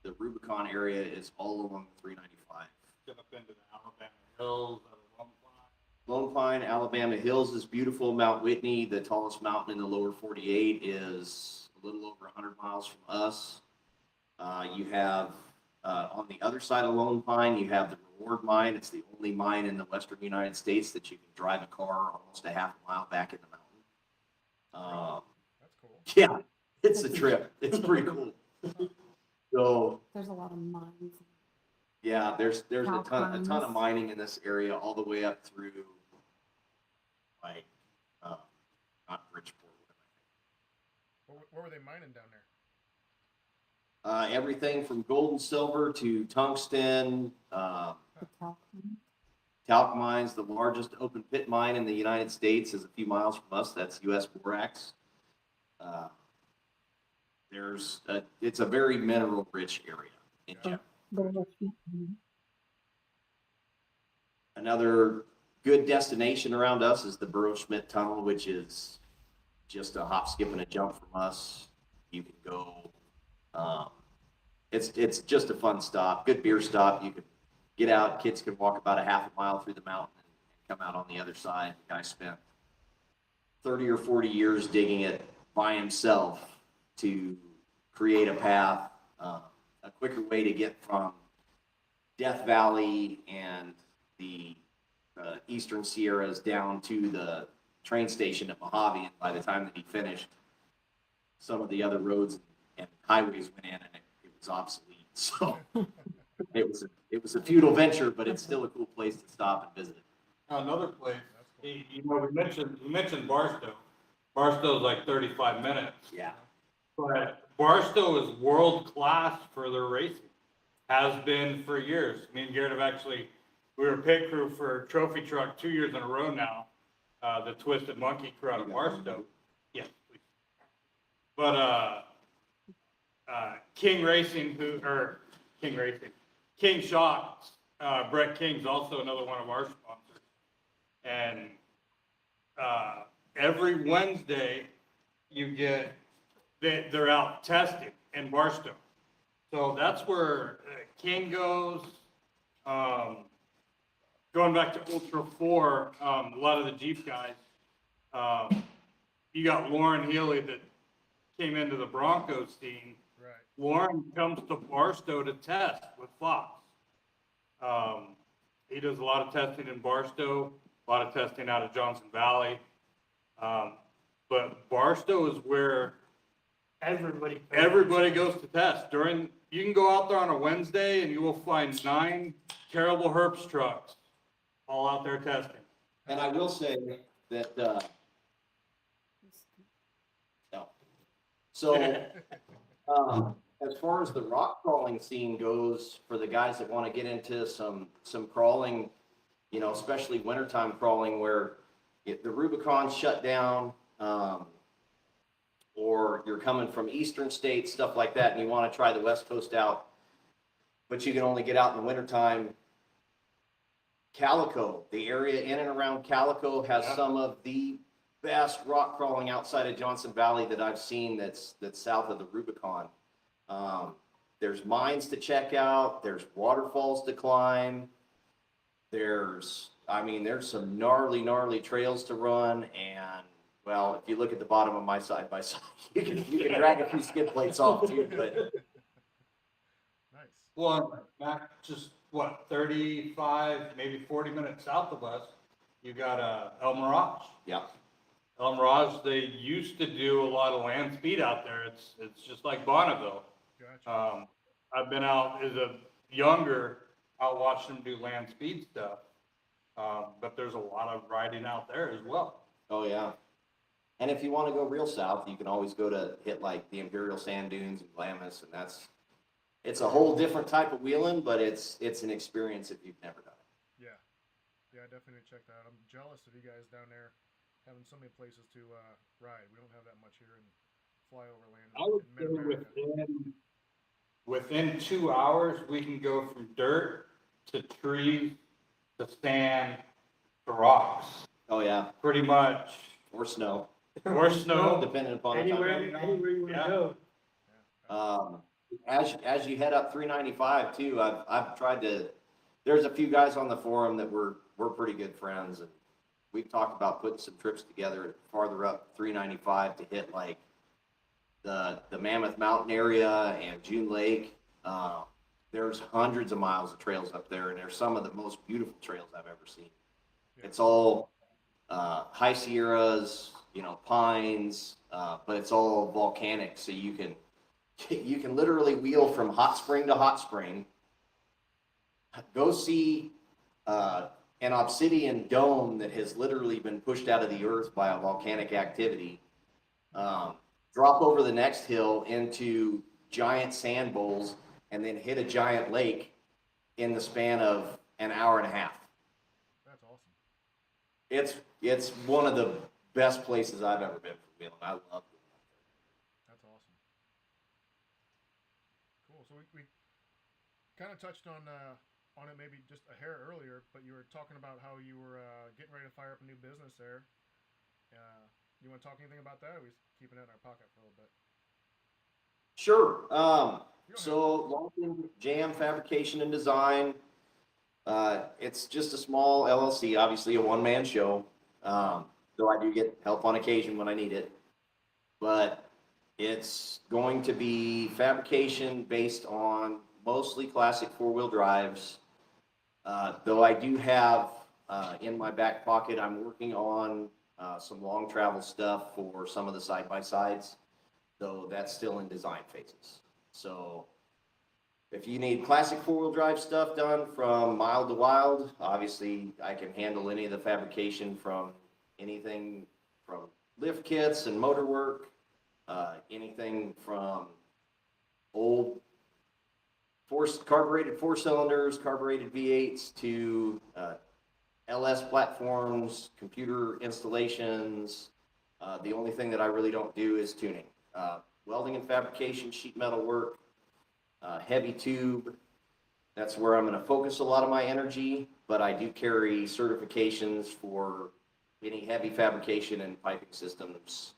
the Rubicon area is all along 395. Get up into the Alabama Hills, Lone Pine. Lone Pine, Alabama Hills is beautiful. Mount Whitney, the tallest mountain in the lower 48, is a little over 100 miles from us. You have, on the other side of Lone Pine, you have the Reward Mine. It's the only mine in the western United States that you can drive a car almost a half a mile back in the mountain. That's cool. Yeah, it's a trip. It's pretty cool. So There's a lot of mines. yeah, there's a Rock ton of mines. mining in this area all the way up through like not Bridgeport. What were they mining down there? Everything from gold and silver to tungsten, The talc mines. talc mines. The largest open pit mine in the United States is a few miles from us. That's U.S. Borax. It's a very mineral rich area in general. Another good destination around us is the Burrow Schmidt Tunnel, which is just a hop, skip, and a jump from us. You can go. It's just a fun stop, good beer stop. You can get out. Kids can walk about a half a mile through the mountain and come out on the other side. The guy spent 30 or 40 years digging it by himself to create a path, a quicker way to get from Death Valley and the Eastern Sierras down to the train station at Mojave. And by the time that he finished, some of the other roads and highways went in and it was obsolete. So it was a futile venture, but it's still a cool place to stop and visit. Another place, That's cool. you know, we mentioned Barstow. Barstow is like 35 minutes. Yeah. But Barstow is world class for their racing. Has been for years. Me and Garrett have actually, we were pit crew for Trophy Truck 2 years in a row now. The Twisted Monkey crew out of Barstow. Yes, please. But King Shocks, Brett King's also another one of our sponsors. And every Wednesday you get, they're out testing in Barstow. So that's where King goes. Going back to Ultra 4, a lot of the Jeep guys, you got Lauren Healy that came into the Broncos scene. Right. Lauren comes to Barstow to test with Fox. He does a lot of testing in Barstow, a lot of testing out of Johnson Valley. But Barstow is where everybody goes to test. You can go out there on a Wednesday and you will find 9 Terrible Herps trucks all out there testing. And I will say, that, no. So, as far as the rock crawling scene goes, for the guys that want to get into some crawling, you know, especially wintertime crawling where if the Rubicon's shut down, or you're coming from eastern states, stuff like that, and you want to try the West Coast out, but you can only get out in the wintertime. Calico, the area in and around Calico has some of the best rock crawling outside of Johnson Valley that I've seen that's south of the Rubicon. There's mines to check out, there's waterfalls to climb, there's some gnarly trails to run, and well, if you look at the bottom of my side by side, you can drag a few skid plates off too, but Nice. Well, Mac, just what, 35, maybe 40 minutes south of us, you got El Mirage. yeah. El Mirage, they used to do a lot of land speed out there. It's just like Bonneville. Gotcha. I've been out as a younger, out watching them do land speed stuff. But there's a lot of riding out there as well. Oh, yeah. And if you want to go real south, you can always go to hit like the Imperial Sand Dunes and Glamis, and it's a whole different type of wheeling, but it's an experience if you've never done it. Yeah. Yeah, I definitely check that out. I'm jealous of you guys down there having so many places to ride. We don't have that much here in flyover land. I would in Mid-America. within 2 hours, we can go from dirt to trees to sand to rocks, Oh, yeah. pretty much. Or snow, Or snow. depending upon the Anywhere, time. anywhere you Yeah. want to go. As you head up 395 too, I've tried to, there's a few guys on the forum that we're pretty good friends, and we've talked about putting some trips together farther up 395 to hit like the Mammoth Mountain area and June Lake. There's hundreds of miles of trails up there, and they're some of the most beautiful trails I've ever seen. Yeah. It's all high Sierras, you know, pines, but it's all volcanic, so you can literally wheel from hot spring to hot spring, go see an obsidian dome that has literally been pushed out of the earth by a volcanic activity, drop over the next hill into giant sand bowls, and then hit a giant lake in the span of an hour and a half. That's awesome. It's one of the best places I've ever been for wheeling. I love it. That's awesome. Cool. So we kind of touched on it maybe just a hair earlier, but you were talking about how you were getting ready to fire up a new business there. You want to talk anything about that? Or are we keeping it in our pocket for a little bit? Sure. You don't So Longton Jam Fabrication and Design. It's just a small LLC, obviously a one-man show. Though I do get help on occasion when I need it. But it's going to be fabrication based on mostly classic four-wheel drives. Though I do have in my back pocket, I'm working on some long travel stuff for some of the side-by-sides, though that's still in design phases. So if you need classic four-wheel drive stuff done from mild to wild, obviously I can handle any of the fabrication from anything from lift kits and motor work, anything from old carbureted four cylinders, carbureted V8s to LS platforms, computer installations. The only thing that I really don't do is tuning. Welding and fabrication, sheet metal work, heavy tube. That's where I'm going to focus a lot of my energy, but I do carry certifications for any heavy fabrication and piping systems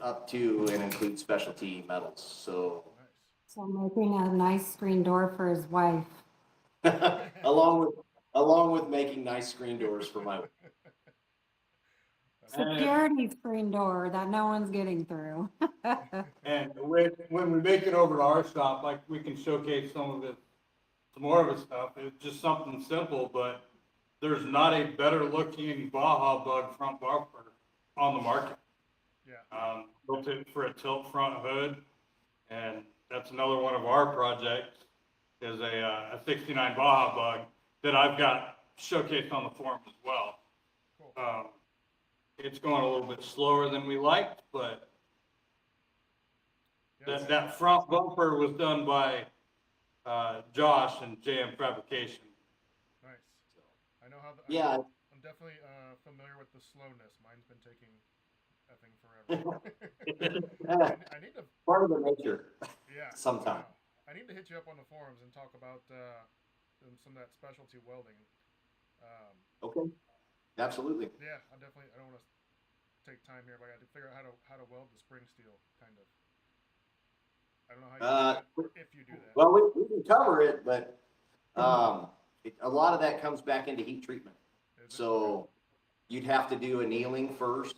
up to and include specialty metals. So Nice. So making a nice screen door for his wife. along with making nice screen doors for my Security screen door that no one's getting through. And when we make it over to our shop, like we can showcase some more of his stuff. It's just something simple, but there's not a better looking Baja Bug front bumper on the market. Yeah. Built it for a tilt front hood, and that's another one of our projects is a 69 Baja Bug that I've got showcased on the forum as well. Cool. It's going a little bit slower than we liked, but Yeah, that front bumper was done by Josh and JM Fabrication. nice. I know how. Yeah. I'm definitely familiar with the slowness. Mine's been taking effing forever. I need to. Part of the nature. Yeah. Sometime. I need to hit you up on the forums and talk about some of that specialty welding. Okay. Absolutely. Yeah, I don't want to take time here, but I got to figure out how to weld the spring steel, kind of. I don't know how you do that, if you do that. Well, we can cover it, but a lot of that comes back into heat treatment. Is it? So you'd have to do annealing first,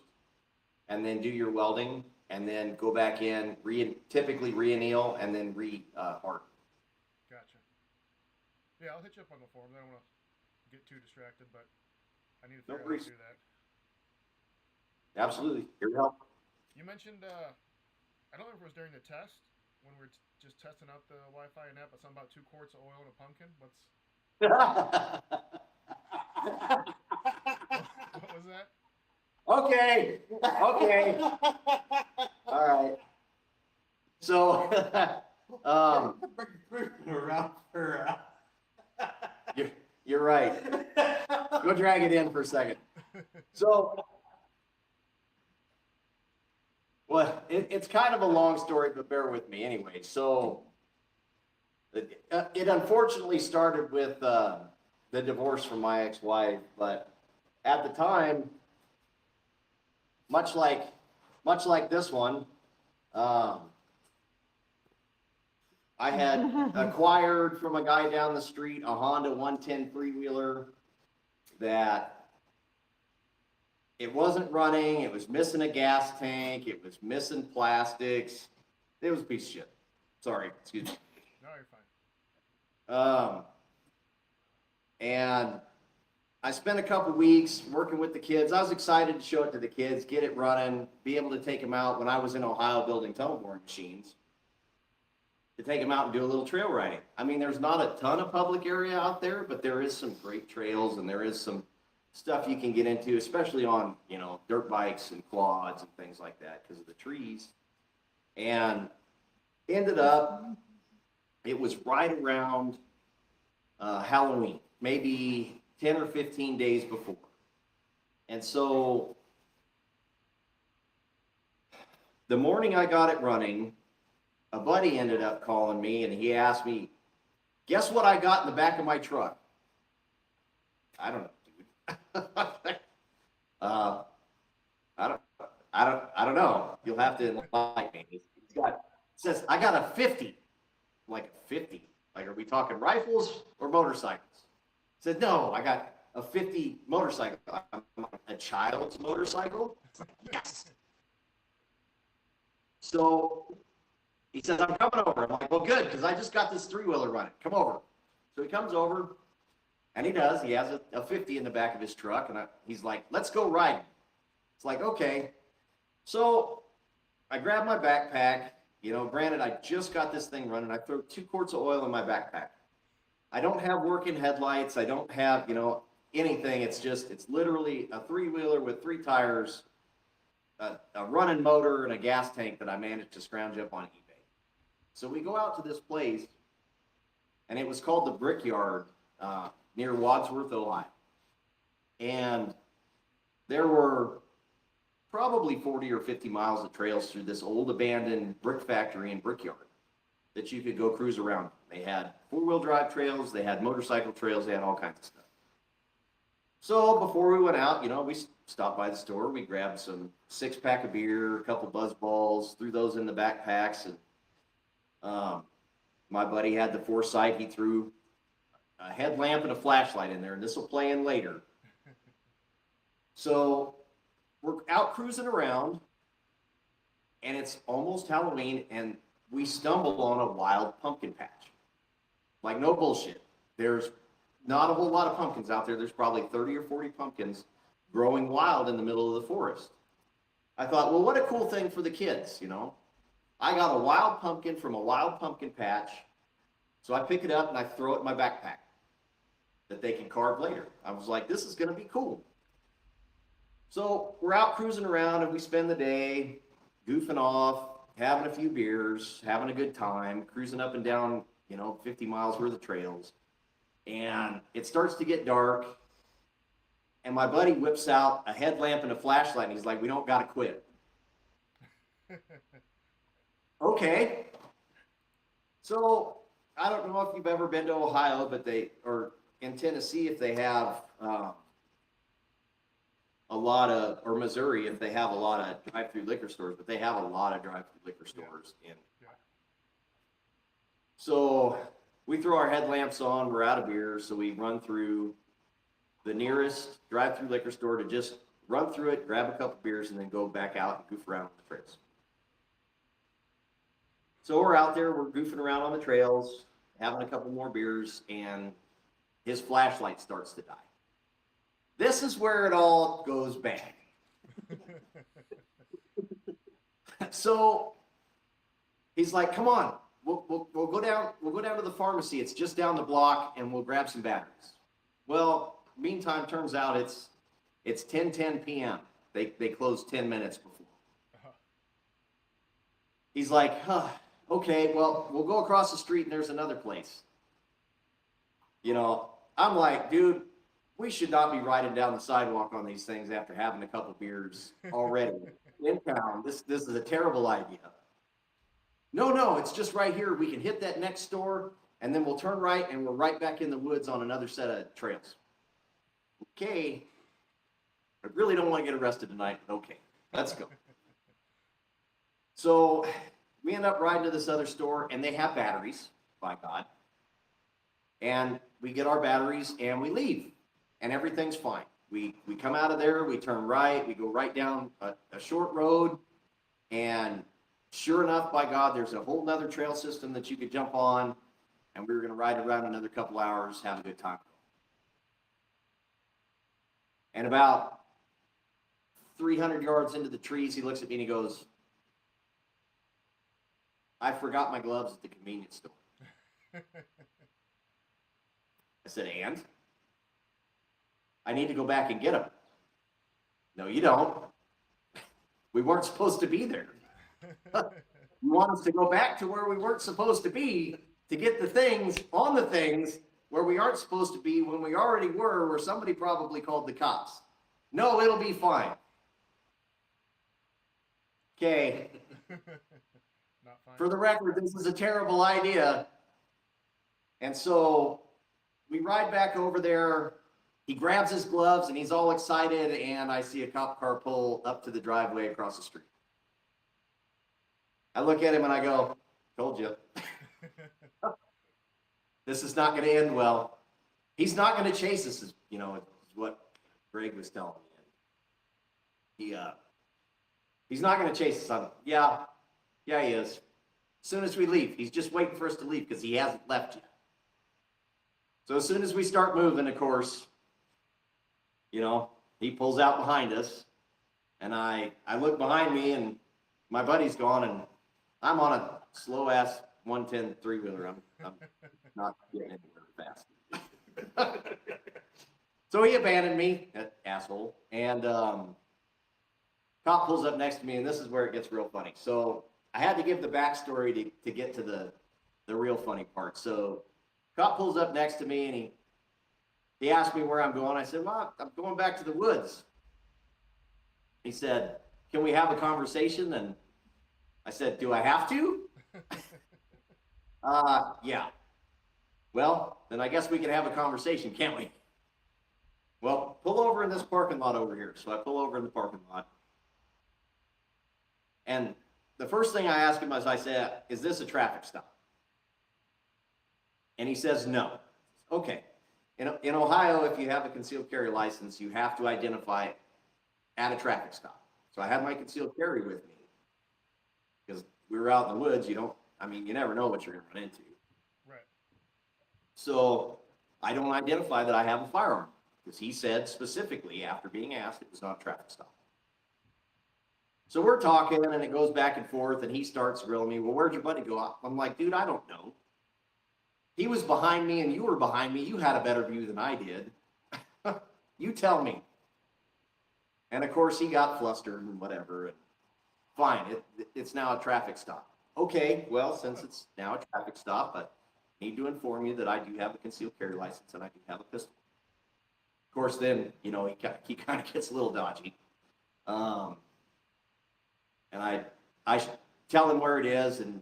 and then do your welding, and then go back in, typically re-anneal, and then harden. Gotcha. Yeah, I'll hit you up on the forums. I don't want to get too distracted, but I need to figure out how to do that. Absolutely. Here to help. You mentioned, I don't know if it was during the test, when we were just testing out the Wi-Fi and that, but something about 2 quarts of oil and a pumpkin. What was that? Okay. All right. So, Around her. you're right. Go drag it in for a second. So, well, it's kind of a long story, but bear with me anyway. So, it unfortunately started with the divorce from my ex-wife, but at the time, much like this one, I had acquired from a guy down the street a Honda 110 three-wheeler that it wasn't running, it was missing a gas tank, it was missing plastics. It was a piece of shit. Sorry, excuse me. No, you're fine. And I spent a couple weeks working with the kids. I was excited to show it to the kids, get it running, be able to take them out when I was in Ohio building tunnel boring machines, to take them out and do a little trail riding. I mean, there's not a ton of public area out there, but there is some great trails and there is some stuff you can get into, especially on, dirt bikes and quads and things like that because of the trees. And ended up, it was right around Halloween, maybe 10 or 15 days before. And so the morning I got it running, a buddy ended up calling me and he asked me, guess what I got in the back of my truck? I don't know, dude. I don't know. You'll have to enlighten me. It says, I got a 50. I'm like, 50? Like, are we talking rifles or motorcycles? I said, no, I got a 50 motorcycle. A child's motorcycle? Yes. So he says, I'm coming over. I'm like, well, good, because I just got this three-wheeler running. Come over. So he comes over, and he does. He has a 50 in the back of his truck, and he's like, let's go riding. It's like, okay. So I grab my backpack. Granted, I just got this thing running. I throw 2 quarts of oil in my backpack. I don't have working headlights. I don't have, anything. It's literally a three-wheeler with 3 tires, a running motor, and a gas tank that I managed to scrounge up on eBay. So we go out to this place, and it was called the Brickyard near Wadsworth, Ohio. And there were probably 40 or 50 miles of trails through this old abandoned brick factory and brickyard that you could go cruise around. They had 4-wheel drive trails, they had motorcycle trails, they had all kinds of stuff. So before we went out, we stopped by the store, we grabbed some 6-pack of beer, a couple buzz balls, threw those in the backpacks, and my buddy had the foresight, he threw a headlamp and a flashlight in there, and this will play in later. So we're out cruising around, and it's almost Halloween, and we stumble on a wild pumpkin patch. Like, no bullshit. There's not a whole lot of pumpkins out there. There's probably 30 or 40 pumpkins growing wild in the middle of the forest. I thought, well, what a cool thing for the kids, I got a wild pumpkin from a wild pumpkin patch, so I pick it up and I throw it in my backpack that they can carve later. I was like, this is going to be cool. So we're out cruising around and we spend the day goofing off, having a few beers, having a good time, cruising up and down, 50 miles worth of trails. And it starts to get dark. And my buddy whips out a headlamp and a flashlight. And he's like, we don't got to quit. Okay. So I don't know if you've ever been to Ohio, but or in Tennessee, if they have or Missouri, if they have a lot of drive-through liquor stores, but they have a lot of drive-through liquor stores. Yeah. So we throw our headlamps on, we're out of beer, so we run through the nearest drive-through liquor store to just run through it, grab a couple beers, and then go back out and goof around on the trails. So we're out there, we're goofing around on the trails, having a couple more beers, and his flashlight starts to die. This is where it all goes bad. So he's like, come on, we'll go down to the pharmacy. It's just down the block, and we'll grab some batteries. Well, meantime, turns out it's 10:10 p.m. They close 10 minutes before. He's like, okay, well, we'll go across the street and there's another place. I'm like, dude, we should not be riding down the sidewalk on these things after having a couple beers already in town. This is a terrible idea. No, it's just right here. We can hit that next store and then we'll turn right and we're right back in the woods on another set of trails. Okay. I really don't want to get arrested tonight, but okay, let's go. So we end up riding to this other store and they have batteries, by God. And we get our batteries and we leave and everything's fine. We come out of there, we turn right, we go right down a short road, and sure enough, by God, there's a whole nother trail system that you could jump on, and we were going to ride around another couple hours, have a good time. And about 300 yards into the trees, he looks at me and he goes, I forgot my gloves at the convenience store. I said, and? I need to go back and get them. No, you don't. We weren't supposed to be there. You want us to go back to where we weren't supposed to be to get the things on the things where we aren't supposed to be when we already were, where somebody probably called the cops. No, it'll be fine. Okay. Not fine. For the record, this is a terrible idea. And so we ride back over there. He grabs his gloves and he's all excited, and I see a cop car pull up to the driveway across the street. I look at him and I go, told you. This is not going to end well. He's not going to chase us, is what Greg was telling me. He's not going to chase us. Yeah, he is. As soon as we leave, he's just waiting for us to leave because he hasn't left yet. So as soon as we start moving, of course, he pulls out behind us, and I look behind me, and my buddy's gone, and I'm on a slow-ass 110 three-wheeler. I'm not getting anywhere fast. So he abandoned me, that asshole, and cop pulls up next to me, and this is where it gets real funny. So I had to give the backstory to get to the real funny part. So cop pulls up next to me, and he asked me where I'm going. I said, well, I'm going back to the woods. He said, can we have a conversation? And I said, do I have to? Yeah. Well, then I guess we can have a conversation, can't we? Well, pull over in this parking lot over here. So I pull over in the parking lot. And the first thing I ask him is, I said, is this a traffic stop? And he says, no. Okay. In Ohio, if you have a concealed carry license, you have to identify it at a traffic stop. So I had my concealed carry with me because we were out in the woods. You never know what you're going to run into. Right. So I don't identify that I have a firearm because he said specifically, after being asked, it was not a traffic stop. So we're talking, and it goes back and forth, and he starts grilling me. Well, where'd your buddy go? I'm like, dude, I don't know. He was behind me and you were behind me. You had a better view than I did. You tell me. And of course, he got flustered and whatever. And fine, it's now a traffic stop. Okay, well, since it's now a traffic stop, I need to inform you that I do have a concealed carry license and I do have a pistol. Of course, then, you know, he kind of gets a little dodgy. And I tell him where it is, and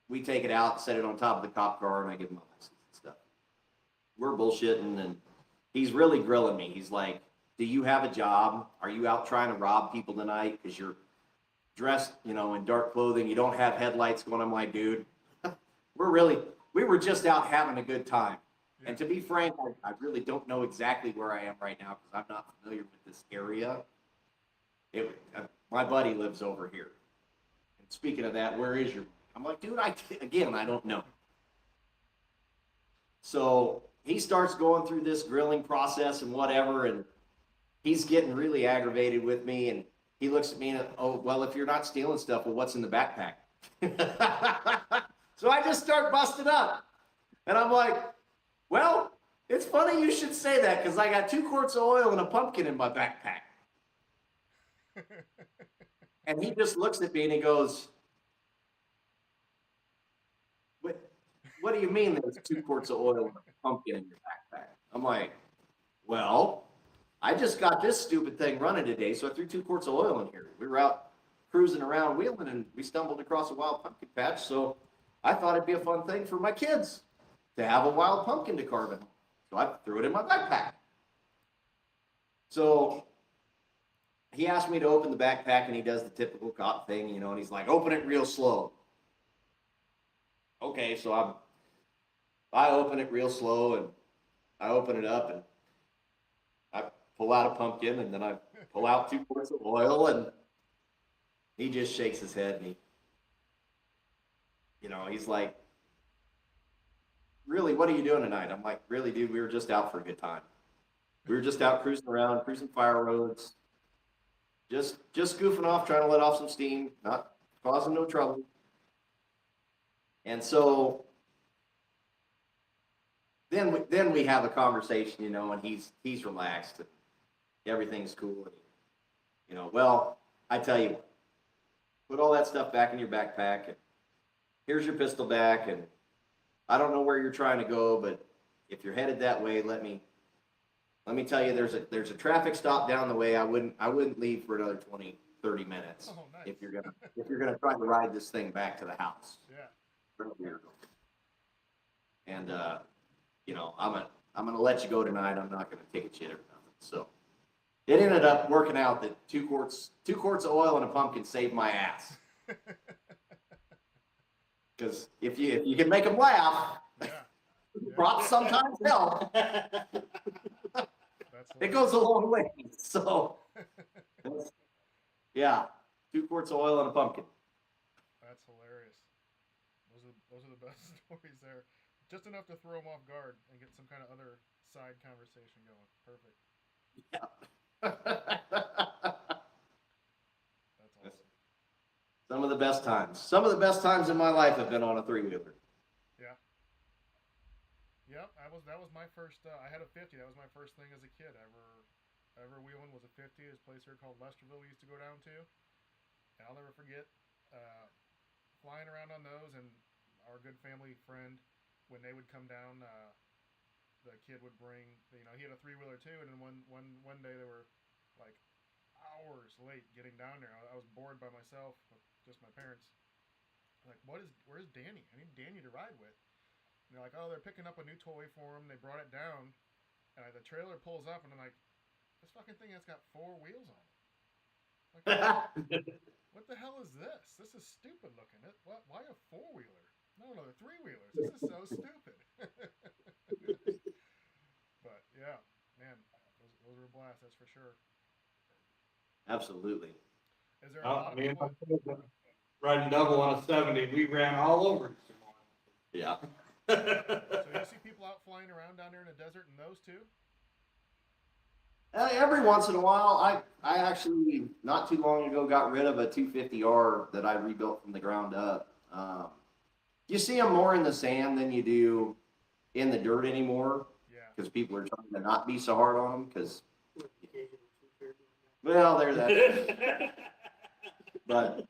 we take it out, set it on top of the cop car, and I give him my license and stuff. We're bullshitting, and he's really grilling me. He's like, do you have a job? Are you out trying to rob people tonight? Because you're dressed, you know, in dark clothing. You don't have headlights going. I'm like, dude, we were just out having a good time. And to be frank, I really don't know exactly where I am right now because I'm not familiar with this area. My buddy lives over here. And speaking of that, where is your? I'm like, dude, I don't know. So he starts going through this grilling process and whatever, and he's getting really aggravated with me. And he looks at me and, oh, well, if you're not stealing stuff, well, what's in the backpack? So I just start busting up. And I'm like, well, it's funny you should say that because I got 2 quarts of oil and a pumpkin in my backpack. And he just looks at me and he goes, what do you mean there's 2 quarts of oil and a pumpkin in your backpack? I'm like, well, I just got this stupid thing running today, so I threw 2 quarts of oil in here. We were out cruising around wheeling and we stumbled across a wild pumpkin patch, so I thought it'd be a fun thing for my kids to have a wild pumpkin to carve in. So I threw it in my backpack. So he asked me to open the backpack, and he does the typical cop thing, you know, and he's like, open it real slow. Okay, so I open it real slow, and I open it up, and I pull out a pumpkin, and then I pull out 2 quarts of oil, and he just shakes his head, and he's like, really, what are you doing tonight? I'm like, really, dude, we were just out for a good time. We were just out cruising around, cruising fire roads, just goofing off, trying to let off some steam, not causing no trouble. And so then we have a conversation, you know, and he's relaxed and everything's cool. And, you know, well, I tell you what, put all that stuff back in your backpack, and here's your pistol back, and I don't know where you're trying to go, but if you're headed that way, let me tell you, there's a traffic stop down the way. I wouldn't leave for another 20, 30 minutes. Oh, nice. if you're gonna try to ride this thing back to the house. Yeah. And you know, I'm gonna let you go tonight. I'm not gonna take a shit or nothing. So it ended up working out that 2 quarts of oil and a pumpkin saved my ass. Because if you can make them laugh, Yeah. props sometimes help. It goes a long way. So yeah, 2 quarts of oil and a pumpkin. That's hilarious. Those are the best stories there. Just enough to throw them off guard and get some kind of other side conversation going. Perfect. Yeah. That's awesome. Some of the best times. Some of the best times in my life have been on a 3-wheeler. Yeah. Yep. That was my first. I had a 50. That was my first thing as a kid. Ever wheeling was a 50. This place here called Lesterville we used to go down to. And I'll never forget flying around on those, and our good family friend, when they would come down, the kid would bring, you know, he had a 3-wheeler too, and then one day they were like hours late getting down there. I was bored by myself with just my parents. I'm like, where's Danny? I need Danny to ride with. And they're like, oh, they're picking up a new toy for him. They brought it down, and the trailer pulls up, and I'm like, this fucking thing has got 4 wheels on it. Like, what the hell is this? This is stupid looking. Why a 4-wheeler? No, they're 3-wheelers. This is so stupid. But yeah, man, those were a blast. That's for sure. Absolutely. Is there a lot of people? Riding double on a 70, we ran all over. Yeah. So you see people out flying around down there in the desert in those too? Every once in a while, I actually not too long ago got rid of a 250R that I rebuilt from the ground up. You see them more in the sand than you do in the dirt anymore. Yeah. Because people are trying to not be so hard on them. Because Well, there's that. But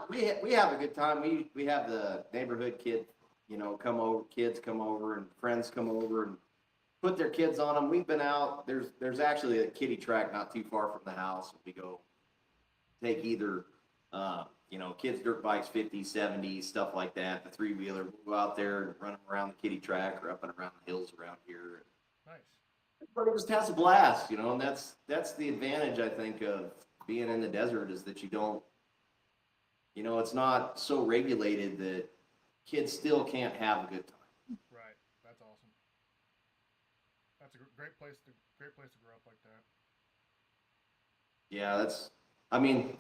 we have a good time. We have the neighborhood kid, kids come over and friends come over and put their kids on them. We've been out. There's actually a kiddie track not too far from the house. We go take either, kids dirt bikes, 50s, 70s, stuff like that. The 3-wheeler, we'll go out there and run them around the kiddie track or up and around the hills around here. Nice. Everybody just has a blast, and that's the advantage, I think, of being in the desert is that you don't, it's not so regulated that kids still can't have a good time. Right. That's awesome. That's a great place to grow up like that. Yeah,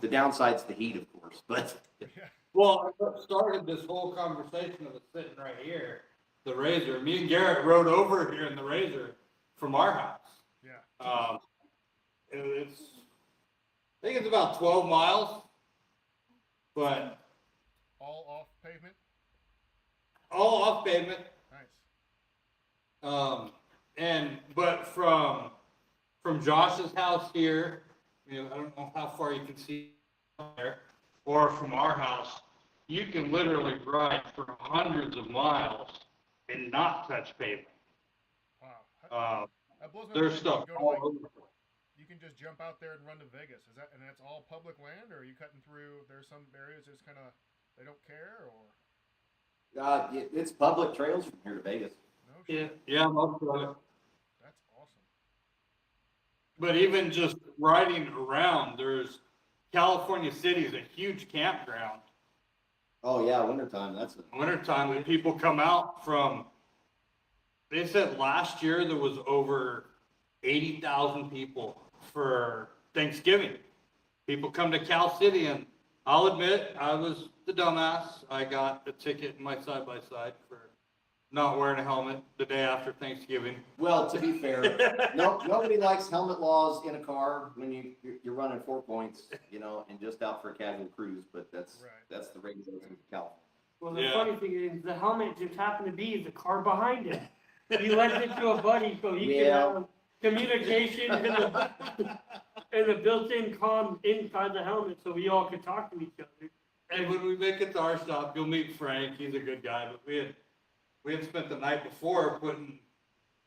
the downside's the heat, of course, but Yeah. Well, what started this whole conversation of us sitting right here, the Razor. Me and Garrett rode over here in the Razor from our house. Yeah. It's, I think it's about 12 miles, but All off pavement. all off pavement. Nice. But from Josh's house here, I don't know how far you can see there, or from our house, you can literally ride for hundreds of miles and not touch pavement. Wow. That blows my There's mind. stuff You can go to, all like, over the place. you can just jump out there and run to Vegas. And that's all public land, or are you cutting through? There's some areas just kind of they don't care, or it's public trails from here to Vegas. no shit. Yeah, most of it. That's awesome. But even just riding around, there's California City is a huge campground. Oh yeah, wintertime. Wintertime, and people come out from, they said last year there was over 80,000 people for Thanksgiving. People come to Cal City, and I'll admit, I was the dumbass. I got a ticket in my side-by-side for not wearing a helmet the day after Thanksgiving. Well, to be fair, nobody likes helmet laws in a car when you're running 4 points, and just out for a casual cruise. But that's the regulations of California. Well, the Yeah. funny thing is, the helmet just happened to be the car behind it. He lent it to a buddy so he can have communication and the built-in comm inside the helmet so we all could talk to each other. And when we make it to our stop, you'll meet Frank. He's a good guy, but we had spent the night before putting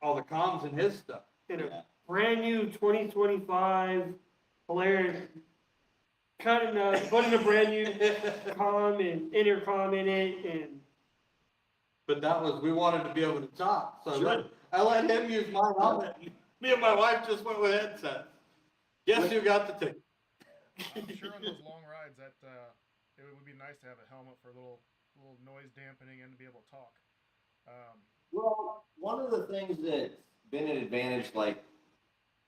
all the comms in his stuff. In a brand new 2025 Polaris, putting a brand new comm and intercom in it, and But we wanted to be able to talk, so Sure. I let him use my helmet. Me and my wife just went with headsets. Guess who got the ticket? I'm sure on those long rides that it would be nice to have a helmet for a little noise dampening and to be able to talk. Well, one of the things that's been an advantage, like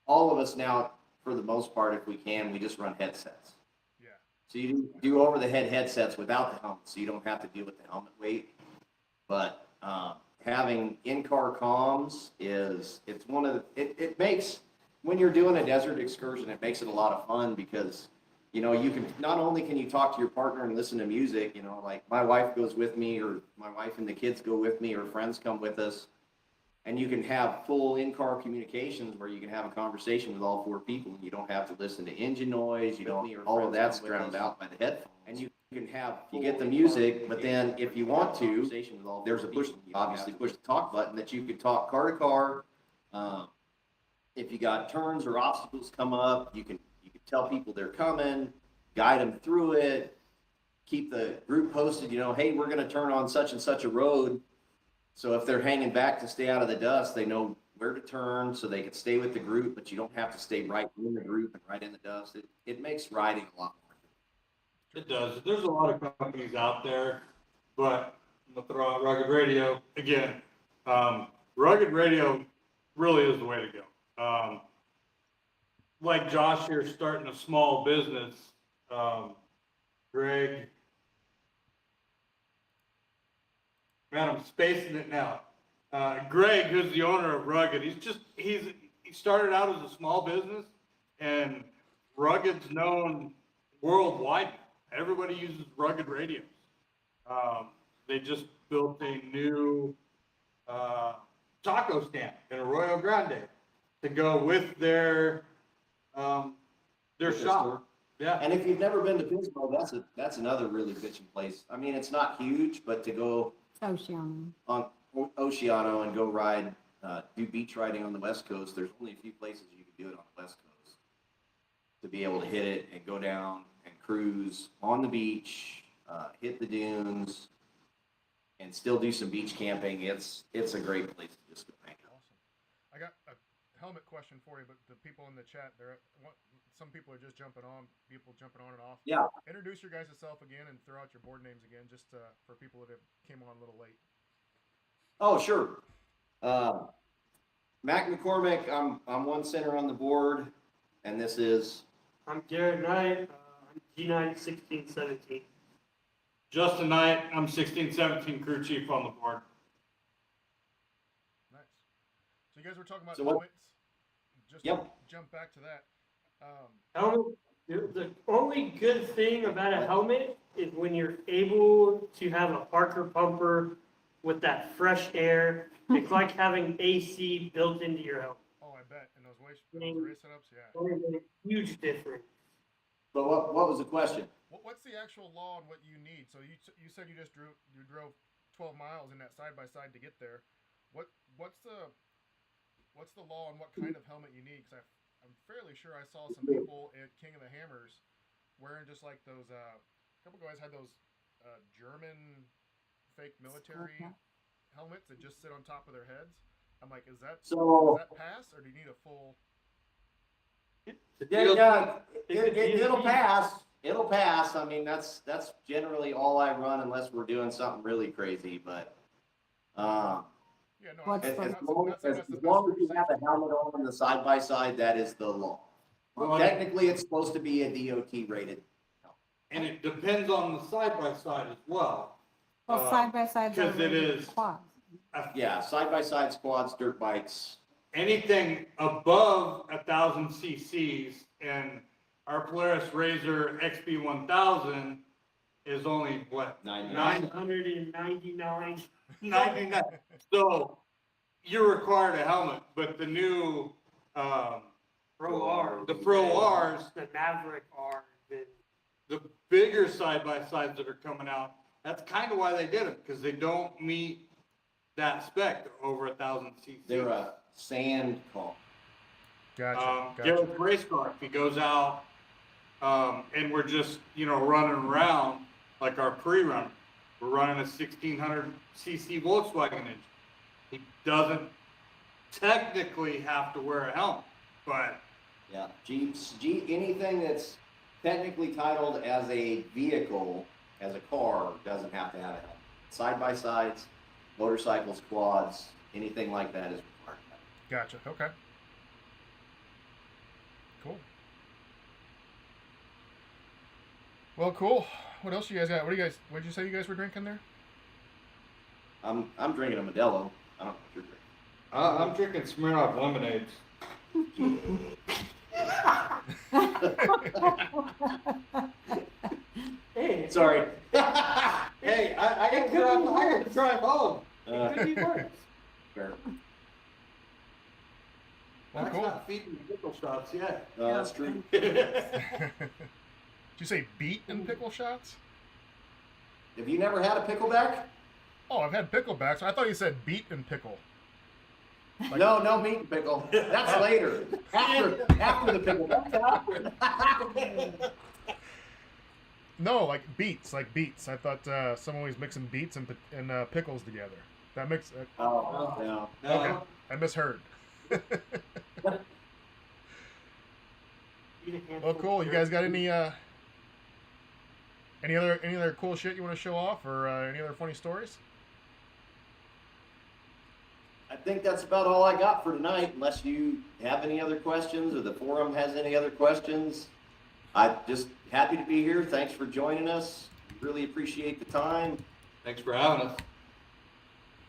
all of us now, for the most part, if we can, we just run headsets. Yeah. So you do over-the-head headsets without the helmet, so you don't have to deal with the helmet weight. But having in-car comms it makes, when you're doing a desert excursion, it makes it a lot of fun because, you can, not only can you talk to your partner and listen to music, like my wife goes with me, or my wife and the kids go with me, or friends come with us, and you can have full in-car communications where you can have a conversation with all 4 people, and you don't have to listen to engine noise, all of that's drowned out by the headphones. And you get the music, but then if you want to, there's obviously push the talk button that you could talk car to car. If you got turns or obstacles come up, you can tell people they're coming, guide them through it, keep the group posted, hey, we're going to turn on such and such a road. So if they're hanging back to stay out of the dust, they know where to turn so they can stay with the group, but you don't have to stay right in the group and right in the dust. It makes riding a lot more. It does. There's a lot of companies out there, but I'm gonna throw out Rugged Radio again. Rugged Radio really is the way to go. Like Josh here, starting a small business. Greg, man, I'm spacing it now. Greg, who's the owner of Rugged, he started out as a small business, and Rugged's known worldwide. Everybody uses Rugged radios. They just built a new taco stand in Arroyo Grande to go with their Their liquor shop. store. Yeah. And if you've never been to Pismo, that's another really bitchin' place. I mean, it's not huge, but to go Oceano. on Oceano and go ride, do beach riding on the West Coast, there's only a few places you can do it on the West Coast. To be able to hit it and go down and cruise on the beach, hit the dunes, and still do some beach camping. It's a great place to just go hang out. Awesome. I got a helmet question for you, but the people in the chat, some people are just jumping on, people jumping on and off. Yeah. Introduce your guys' self again and throw out your board names again, just for people that have came on a little late. Oh, sure. Mac McCormick, I'm 1Sinner on the board, and this is I'm Garrett Knight, I'm G9 1617. Justin Knight, I'm 1617 crew chief on the board. Nice. So you guys were talking about So what- helmets. Just Yep. jump back to that. Helmet, the only good thing about a helmet is when you're able to have a Parker pumper with that fresh air. It's like having AC built into your helmet. Oh, I bet in those race setups, yeah. It is a huge difference. But what was the question? What's the actual law on what you need? So you said you drove 12 miles in that side by side to get there. What's the law on what kind of helmet you need? Because I'm fairly sure I saw some people at King of the Hammers wearing just like those. A couple guys had those German fake military helmets that just sit on top of their heads. I'm like, does that pass, or do you need a full? Yeah, it'll pass. It'll pass. I mean, that's generally all I run unless we're doing something really crazy. But Yeah, no. What's as the- long as you have a helmet on the side by side, that is the law. Well, Technically, it's supposed to be a DOT rated. And it depends on the side by side as well. Well, side by sides are 'cause it rated is- quads. Yeah, side by side squads, dirt bikes. Anything above 1,000 cc's, and our Polaris Razor XB 1000 is only what? 999. 99. So you're required a helmet, but the new, Pro R. the Pro Rs, The Maverick R. the bigger side by sides that are coming out, that's kind of why they did it, because they don't meet that spec over 1,000 cc's. They're a sand car. Gotcha. Garrett's race car, if he goes out, and we're just, running around like our pre-run, we're running a 1,600 cc Volkswagen engine. He doesn't technically have to wear a helmet, but Yeah, anything that's technically titled as a vehicle, as a car, doesn't have to have a helmet. Side by sides, motorcycles, quads, anything like that is required. Gotcha. Okay. Cool. Well, cool. What else you guys got? What did you say you guys were drinking there? I'm drinking a Modelo. I don't know what you're drinking. I'm drinking Smirnoff lemonades. Hey, Sorry. Hey, I got to drive home. it could be worse. Fair. Well, I'm cool. not feeding pickle shots yet. No, that's true. Did you say beet and pickle shots? Have you never had a pickleback? Oh, I've had picklebacks. I thought you said beet and pickle. Like- No meat and pickle. That's later. After the pickleback. No, like beets. I thought someone was mixing beets and pickles together. That makes. Oh, no. Okay, I misheard. Well, cool. You guys got any other cool shit you want to show off, or any other funny stories? I think that's about all I got for tonight, unless you have any other questions or the forum has any other questions. I'm just happy to be here. Thanks for joining us. Really appreciate the time. Thanks for having us.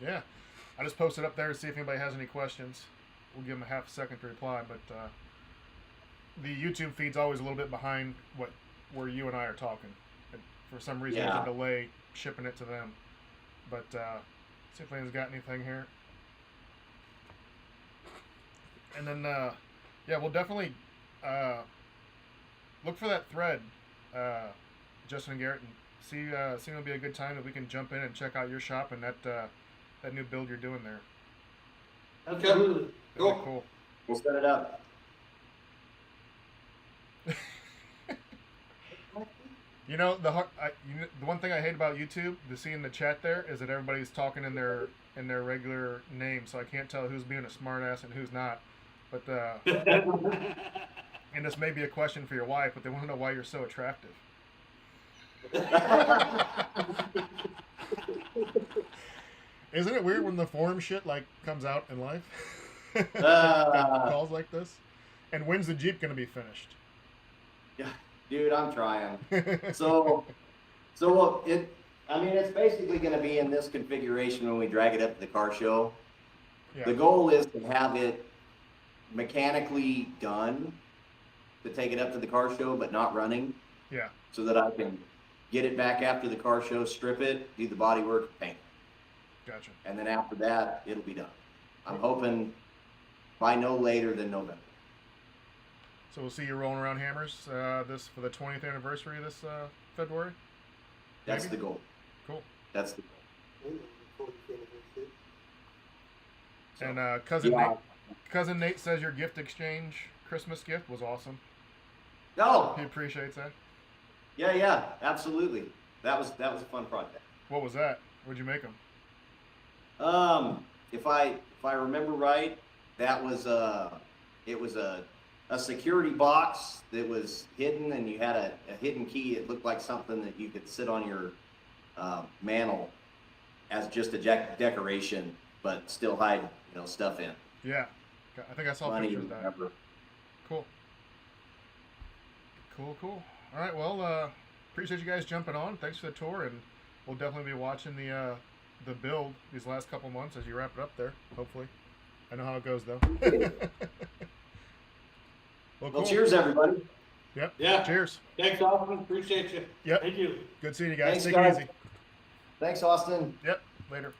Yeah, I just posted up there to see if anybody has any questions. We'll give them a half a second to reply, but the YouTube feed's always a little bit behind where you and I are talking. And for some reason, there's a delay shipping it to them. But see if anyone's got anything here. And then, yeah, we'll definitely look for that thread, Justin and Garrett, and see it'll be a good time that we can jump in and check out your shop and that new build you're doing there. Absolutely. That'd be Cool. cool. We'll set it up. You know the one thing I hate about YouTube, to see in the chat there, is that everybody's talking in their regular name, so I can't tell who's being a smartass and who's not. But and this may be a question for your wife, but they want to know why you're so attractive. Isn't it weird when the forum shit like comes out in life? Calls like this. And when's the Jeep gonna be finished? Yeah, dude, I'm trying. So it's basically going to be in this configuration when we drag it up to the car show. Yeah. The goal is to have it mechanically done to take it up to the car show, but not running, Yeah. so that I can get it back after the car show, strip it, do the body work, paint it. Gotcha. And then after that, it'll be done. I'm hoping by no later than November. So we'll see you rolling around hammers this for the 20th anniversary this February. That's Maybe? the goal. Cool. That's the goal. So, And cousin yeah. Nate says your gift exchange Christmas gift was awesome. No. He appreciates that. Yeah, absolutely. That was a fun project. What was that? What'd you make him? If I remember right, that was it was a security box that was hidden, and you had a hidden key. It looked like something that you could sit on your mantle as just a decoration, but still hide stuff in. Yeah. I think I saw Money, pictures of that. whatever. Cool. All right. Well, appreciate you guys jumping on. Thanks for the tour, and we'll definitely be watching the build these last couple months as you wrap it up there. Hopefully, I know how it goes though. Well, Well, cool. cheers, everybody. Yep. Yeah. Cheers. Thanks, Austin. Appreciate you. Yep. Thank you. Good seeing you guys. Thanks, Take guys. it easy. Thanks, Austin. Yep. Later.